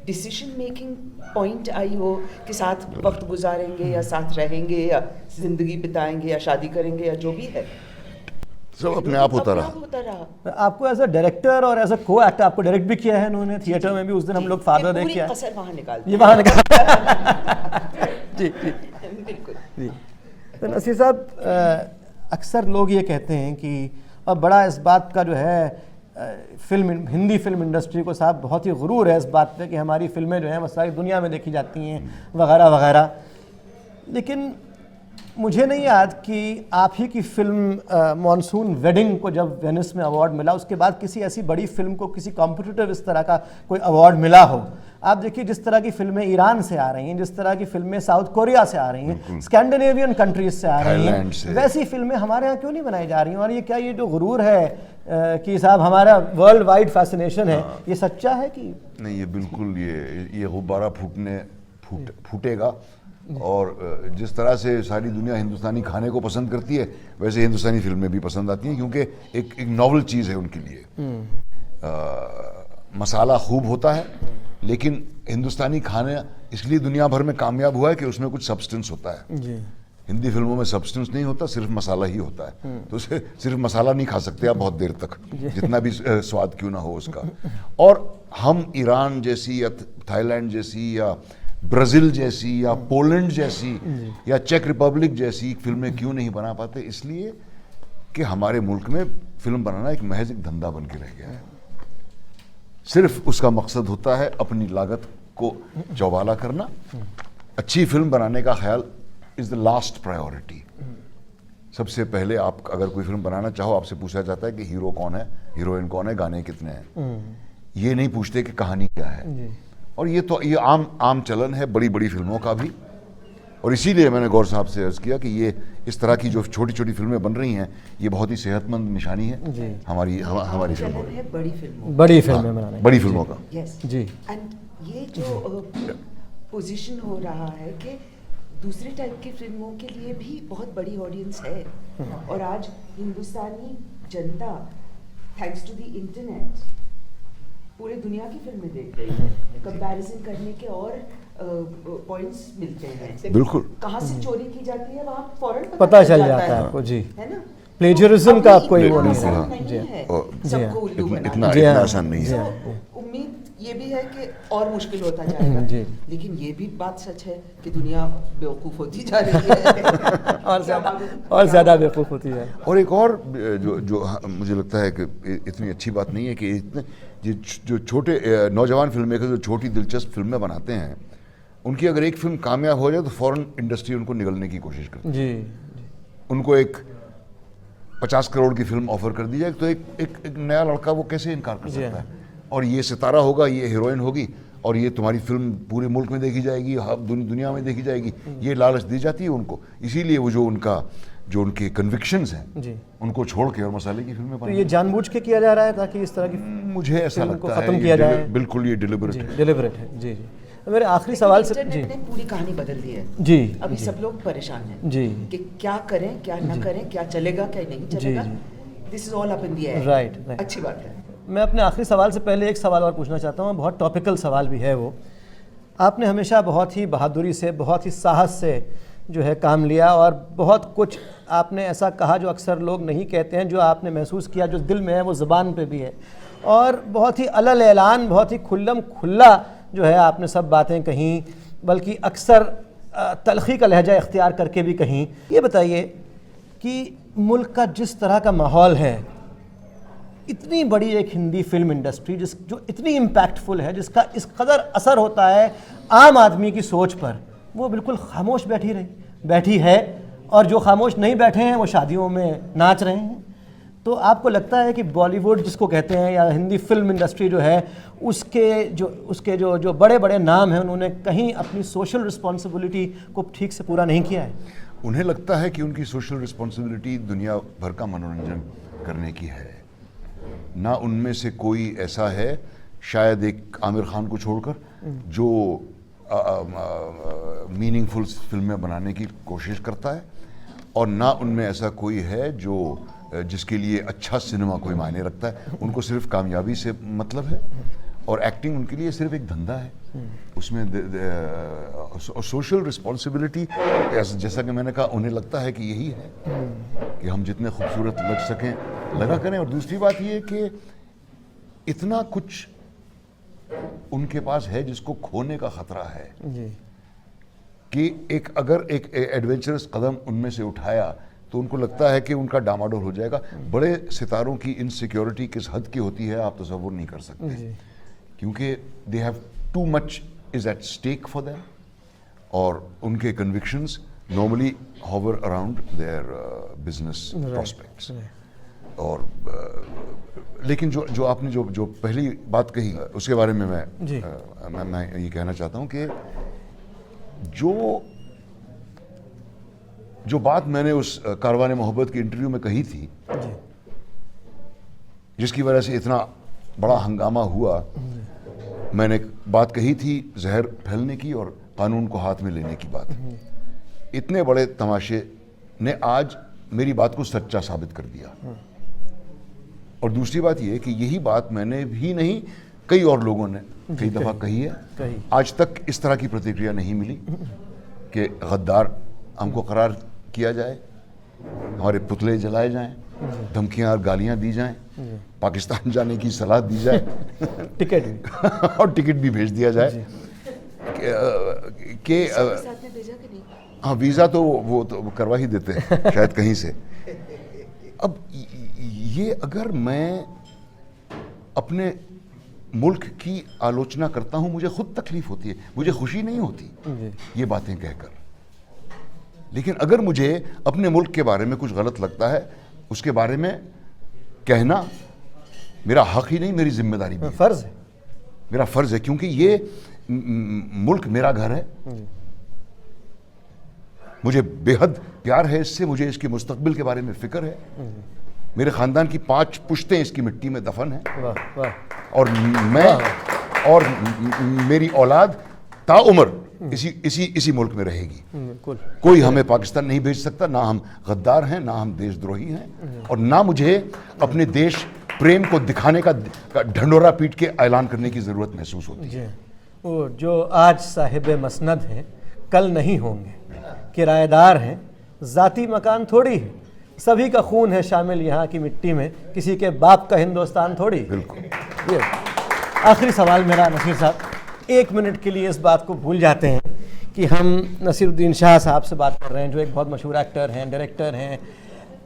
डिसीजन मेकिंग पॉइंट आई हो कि साथ वक्त गुजारेंगे या साथ रहेंगे या जिंदगी बिताएंगे या शादी करेंगे या जो भी है, सब अपने आप होता रहा। होता रहा। आपको एज अ डायरेक्टर और एज अ को एक्टर आपको डायरेक्ट भी किया है इन्होंने, थिएटर में भी उस दिन हम लोग फादर देख के आए। कसर वहाँ निकाल ये वहाँ निकाल। जी जी बिल्कुल। जी। तो नसीर साहब, अक्सर लोग ये कहते हैं कि अब बड़ा इस बात का जो है हिंदी फिल्म इंडस्ट्री को साहब बहुत ही गुरूर है इस बात पे कि हमारी फिल्में जो हैं वो सारी दुनिया में देखी जाती हैं वगैरह वगैरह। लेकिन मुझे नहीं याद कि आप ही की फिल्म मॉनसून वेडिंग को जब वेनिस में अवार्ड मिला, उसके बाद किसी ऐसी बड़ी फिल्म को किसी कॉम्पिटिटिव इस तरह का कोई अवार्ड मिला हो। आप देखिए जिस तरह की फिल्में ईरान से आ रही हैं, जिस तरह की फिल्में साउथ कोरिया से आ रही हैं, स्कैंडिनेवियन कंट्रीज से आ रही हैं, वैसी फिल्में हमारे यहाँ क्यों नहीं बनाई जा रही हैं? और ये क्या ये जो गुरूर है कि साहब हमारा वर्ल्ड वाइड फैसिनेशन है, ये सच्चा है कि नहीं? ये बिल्कुल ये गुब्बारा फूटेगा। और जिस तरह से सारी दुनिया हिंदुस्तानी खाने को पसंद करती है, वैसे हिंदुस्तानी फिल्में भी पसंद आती हैं, क्योंकि एक नॉवल चीज़ है उनके लिए। मसाला खूब होता है, लेकिन हिंदुस्तानी खाना इसलिए दुनिया भर में कामयाब हुआ है कि उसमें कुछ सब्सटेंस होता है। जी हिंदी फिल्मों में सब्सटेंस नहीं होता, सिर्फ मसाला ही होता है। तो उसे सिर्फ मसाला नहीं खा सकते आप बहुत देर तक, जितना भी स्वाद क्यों ना हो उसका। और हम ईरान जैसी या थाईलैंड जैसी या ब्राज़ील जैसी या पोलैंड जैसी या चेक रिपब्लिक जैसी फिल्में क्यों नहीं बना पाते? इसलिए कि हमारे मुल्क में फिल्म बनाना एक महज एक धंधा बन के रह गया है। सिर्फ उसका मकसद होता है अपनी लागत को चौबाला करना। अच्छी फिल्म बनाने का ख्याल इज द लास्ट प्रायोरिटी। सबसे पहले आप अगर कोई फिल्म बनाना चाहो, आपसे पूछा जाता है कि हीरो कौन है, हीरोइन कौन है, गाने कितने हैं। ये नहीं पूछते कि कहानी क्या है। और ये आम चलन है बड़ी बड़ी फिल्मों का भी। और इसीलिए मैंने गौर साहब से अर्ज किया कि ये इस तरह की जो छोटी छोटी फिल्में बन रही हैं, ये बहुत ही सेहतमंद निशानी है हमारी फिल्मों की। है बड़ी फिल्मों, बड़ी फिल्में बनाने बड़ी फिल्मों का। Yes ji. एंड ये जो पोजीशन हो रहा है कि दूसरे टाइप की फिल्मों के लिए भी बहुत बड़ी ऑडियंस है। और आज हिंदुस्तानी जनता थैंक्स टू द इंटरनेट पूरे दुनिया की फिल्में देख रही है। कंपैरिजन करने के और पॉइंट्स मिलते हैं। बिल्कुल। कहाँ से चोरी की जाती है वहाँ फौरन पता चल जाता है आपको। जी, है ना। प्लेजरिज्म का कोई वो नहीं आसान है। नहीं है जी। सबको उल्लू इतना बनाना। आसान नहीं है। तो उम्मीद ये भी है कि और मुश्किल होता जाएगा। जी। लेकिन ये भी बात सच है कि दुनिया बेवकूफ़ होती जा रही है। और ज़्यादा बेवकूफ़ होती है। और एक और जो मुझे लगता है कि इतनी अच्छी बात नहीं है कि इतने जो छोटे नौजवान फिल्म मेकर जो छोटी दिलचस्प फिल्में बनाते हैं, उनकी अगर एक फिल्म कामयाब हो जाए तो फौरन इंडस्ट्री उनको निगलने की कोशिश करती है। जी। उनको एक 50 करोड़ की फिल्म ऑफर कर दी जाए तो एक नया लड़का वो कैसे इनकार कर सकता है? और ये सितारा होगा, ये हीरोइन होगी और ये तुम्हारी फिल्म पूरे मुल्क में देखी जाएगी, दुनिया में देखी जाएगी, ये लालच दी जाती है उनको। इसीलिए वो जो उनके कन्विक्शंस हैं उनको छोड़ के और मसाले की फिल्में तो ये जानबूझ के किया जा रहा है ताकि इस तरह की मुझे ऐसा फिल्म को लगता है खत्म किया जाए। बिल्कुल ये डिलिबरेट डिलिबरेट है। जी जी। तो मेरे आखिरी सवाल से इंटरनेट ने पूरी कहानी बदल दी है। जी। अभी सब लोग परेशान हैं जी। कि क्या करें, क्या ना करें, क्या चलेगा, क्या नहीं चलेगा। This is all up in the air. Right. अच्छी बात है। मैं अपने आखिरी सवाल से पहले एक सवाल और पूछना चाहता हूँ, बहुत टॉपिकल सवाल भी है वो। आपने हमेशा बहुत ही बहादुरी से, बहुत ही साहस से जो है काम लिया और बहुत कुछ आपने ऐसा कहा जो अक्सर लोग नहीं कहते हैं, जो आपने महसूस किया, जो दिल में है वो ज़ुबान पे भी है। और बहुत ही अलल ऐलान, बहुत ही खुल्लम खुल्ला जो है आपने सब बातें कहीं, बल्कि अक्सर तलखी का लहजा इख्तियार करके भी कहीं। ये बताइए कि मुल्क का जिस तरह का माहौल है, इतनी बड़ी एक हिंदी फिल्म इंडस्ट्री जो इतनी इम्पैक्टफुल है, जिसका इस कदर असर होता है आम आदमी की सोच पर, वो बिल्कुल खामोश बैठी है। और जो खामोश नहीं बैठे हैं वो शादियों में नाच रहे हैं। तो आपको लगता है कि बॉलीवुड जिसको कहते हैं या हिंदी फिल्म इंडस्ट्री जो है, उसके जो बड़े बड़े नाम हैं, उन्होंने कहीं अपनी सोशल रिस्पॉन्सिबिलिटी को ठीक से पूरा नहीं किया है? उन्हें लगता है कि उनकी सोशल रिस्पॉन्सिबिलिटी दुनिया भर का मनोरंजन करने की है। ना उनमें से कोई ऐसा है, शायद एक आमिर खान को छोड़कर, जो मीनिंगफुल फिल्में बनाने की कोशिश करता है, और ना उनमें ऐसा कोई है जो जिसके लिए अच्छा सिनेमा कोई मायने रखता है। उनको सिर्फ कामयाबी से मतलब है और एक्टिंग उनके लिए सिर्फ एक धंधा है। उसमें सोशल रिस्पॉन्सिबिलिटी, जैसा कि मैंने कहा, उन्हें लगता है कि यही है कि हम जितने खूबसूरत लग सकें लगा करें। और दूसरी बात ये कि इतना कुछ उनके पास है जिसको खोने का खतरा है जी। कि अगर एक एडवेंचरस कदम उनमें से उठाया तो उनको लगता है कि उनका डामाडोल हो जाएगा। बड़े सितारों की इनसिक्योरिटी किस हद की होती है आप तसव्वुर नहीं कर सकते, क्योंकि they have too much is at stake for them, और उनके convictions normally hover around their business prospects. और लेकिन जो आपने जो पहली बात कही उसके बारे में मैं ये कहना चाहता हूँ कि जो बात मैंने उस कारवाने मोहब्बत की इंटरव्यू में कही थी, जिसकी वजह से इतना बड़ा हंगामा हुआ, मैंने बात कही थी जहर फैलने की और कानून को हाथ में लेने की बात। इतने बड़े तमाशे ने आज मेरी बात को सच्चा साबित कर दिया। और दूसरी बात यह कि यही बात मैंने भी नहीं, कई और लोगों ने कई दफ़ा कही है, कही। आज तक इस तरह की प्रतिक्रिया नहीं मिली कि गद्दार हमको करार किया जाए, हमारे पुतले जलाए जाएं, धमकियां और गालियां दी जाएं, पाकिस्तान जाने की सलाह दी जाए टिकट भी। और टिकट भी भेज दिया जाए कि साथ में भेजा कि नहीं? हाँ, वीज़ा तो वो तो करवा ही देते हैं शायद कहीं से। अब ये अगर मैं अपने मुल्क की आलोचना करता हूँ, मुझे खुद तकलीफ होती है, मुझे खुशी नहीं होती ये बातें कहकर। लेकिन अगर मुझे अपने मुल्क के बारे में कुछ गलत लगता है, उसके बारे में कहना मेरा हक ही नहीं, मेरी जिम्मेदारी भी है, फर्ज है। मेरा फर्ज है, क्योंकि ये मुल्क मेरा घर है, मुझे बेहद प्यार है इससे, मुझे इसके मुस्तकबिल के बारे में फिक्र है। मेरे ख़ानदान की 5 पुश्तें इसकी मिट्टी में दफन हैं, वाह वाह। और मैं और मेरी औलाद ताउम्र इसी मुल्क में रहेगी। बिल्कुल। कोई हमें पाकिस्तान नहीं भेज सकता, ना हम गद्दार हैं, ना हम देशद्रोही हैं, और ना मुझे अपने देश प्रेम को दिखाने का ढंढोरा पीट के ऐलान करने की ज़रूरत महसूस होती है। जी, वो जो आज साहिब मसनद हैं कल नहीं होंगे, किराएदार हैं, ज़ाती मकान थोड़ी है, सभी का खून है शामिल यहाँ की मिट्टी में, किसी के बाप का हिंदुस्तान थोड़ी। बिल्कुल। ये आखिरी सवाल मेरा नसीर साहब, 1 मिनट के लिए इस बात को भूल जाते हैं कि हम नसीरुद्दीन शाह साहब से बात कर रहे हैं, जो एक बहुत मशहूर एक्टर हैं, डायरेक्टर हैं,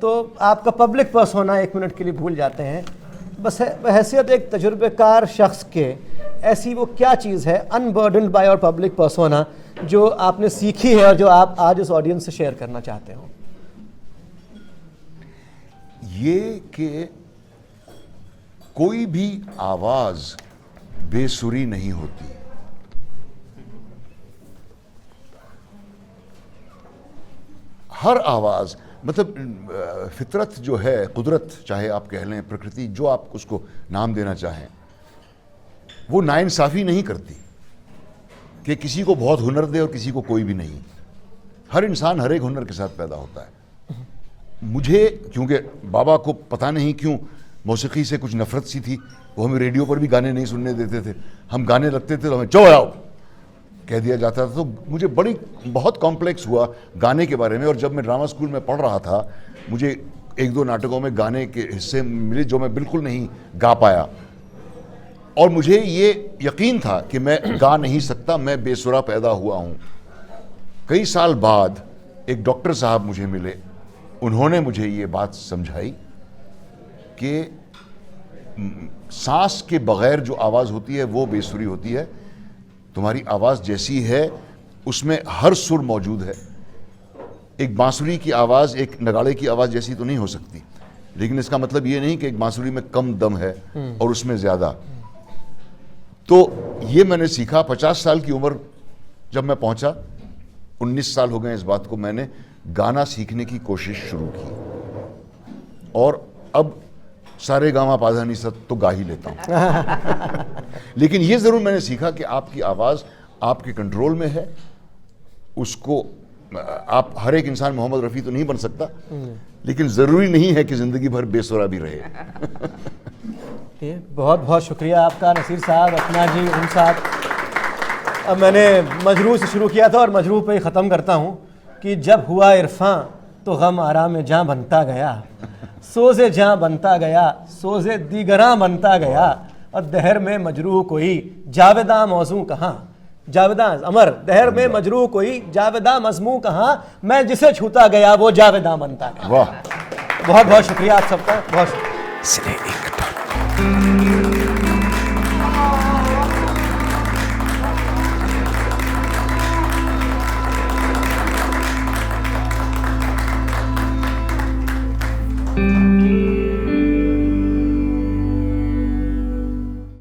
तो आपका पब्लिक पर्सोना 1 मिनट के लिए भूल जाते हैं। बस हैसियत एक तजुर्बेकार शख्स के, ऐसी वो क्या चीज़ है अनबर्डन्ड बाय और पब्लिक पर्सोना जो आपने सीखी है और जो आप आज इस ऑडियंस से शेयर करना चाहते हो? ये कि कोई भी आवाज बेसुरी नहीं होती। हर आवाज, मतलब फितरत जो है, कुदरत चाहे आप कह लें, प्रकृति, जो आप उसको नाम देना चाहें, वो नाइंसाफ़ी नहीं करती कि किसी को बहुत हुनर दे और किसी को कोई भी नहीं। हर इंसान हर एक हुनर के साथ पैदा होता है। मुझे क्योंकि बाबा को पता नहीं क्यों मौसीकी से कुछ नफरत सी थी, वो हमें रेडियो पर भी गाने नहीं सुनने देते थे, हम गाने लगते थे तो हमें चो आओ कह दिया जाता था। तो मुझे बहुत कॉम्प्लेक्स हुआ गाने के बारे में, और जब मैं ड्रामा स्कूल में पढ़ रहा था मुझे 1-2 नाटकों में गाने के हिस्से मिले जो मैं बिल्कुल नहीं गा पाया, और मुझे ये यकीन था कि मैं गा नहीं सकता, मैं बेसुरा पैदा हुआ हूँ। कई साल बाद एक डॉक्टर साहब मुझे मिले, उन्होंने मुझे ये बात समझाई कि सांस के बगैर जो आवाज़ होती है वो बेसुरी होती है, तुम्हारी आवाज़ जैसी है उसमें हर सुर मौजूद है। एक बांसुरी की आवाज़ एक नगाड़े की आवाज़ जैसी तो नहीं हो सकती, लेकिन इसका मतलब ये नहीं कि एक बांसुरी में कम दम है और उसमें ज़्यादा। तो ये मैंने सीखा 50 साल की उम्र जब मैं पहुंचा, 19 साल हो गए इस बात को, मैंने गाना सीखने की कोशिश शुरू की, और अब सारे गामा पाधानी सब तो गा ही लेता हूँ। लेकिन ये ज़रूर मैंने सीखा कि आपकी आवाज़ आपके कंट्रोल में है, उसको आप, हर एक इंसान मोहम्मद रफ़ी तो नहीं बन सकता, लेकिन ज़रूरी नहीं है कि ज़िंदगी भर बेसुरा भी रहे। बहुत बहुत शुक्रिया आपका नसीर साहब, अपना जी, उन साहब। अब मैंने मजरूह से शुरू किया था और मजरूह पे ही ख़त्म करता हूँ कि जब हुआ इरफां तो गम आराम जहाँ बनता गया, सोज़े जहाँ बनता गया, सोज़े दीगरां बनता गया, और दहर में मजरूह कोई जावेदा मौजू कहाँ, जावेदा अमर, दहर में मजरूह कोई जावेदा मजमू कहाँ, मैं जिसे छूता गया वो जावेदा बनता गया। वाह, बहुत बहुत शुक्रिया आप सबका, बहुत शुक्रिया। Thank you.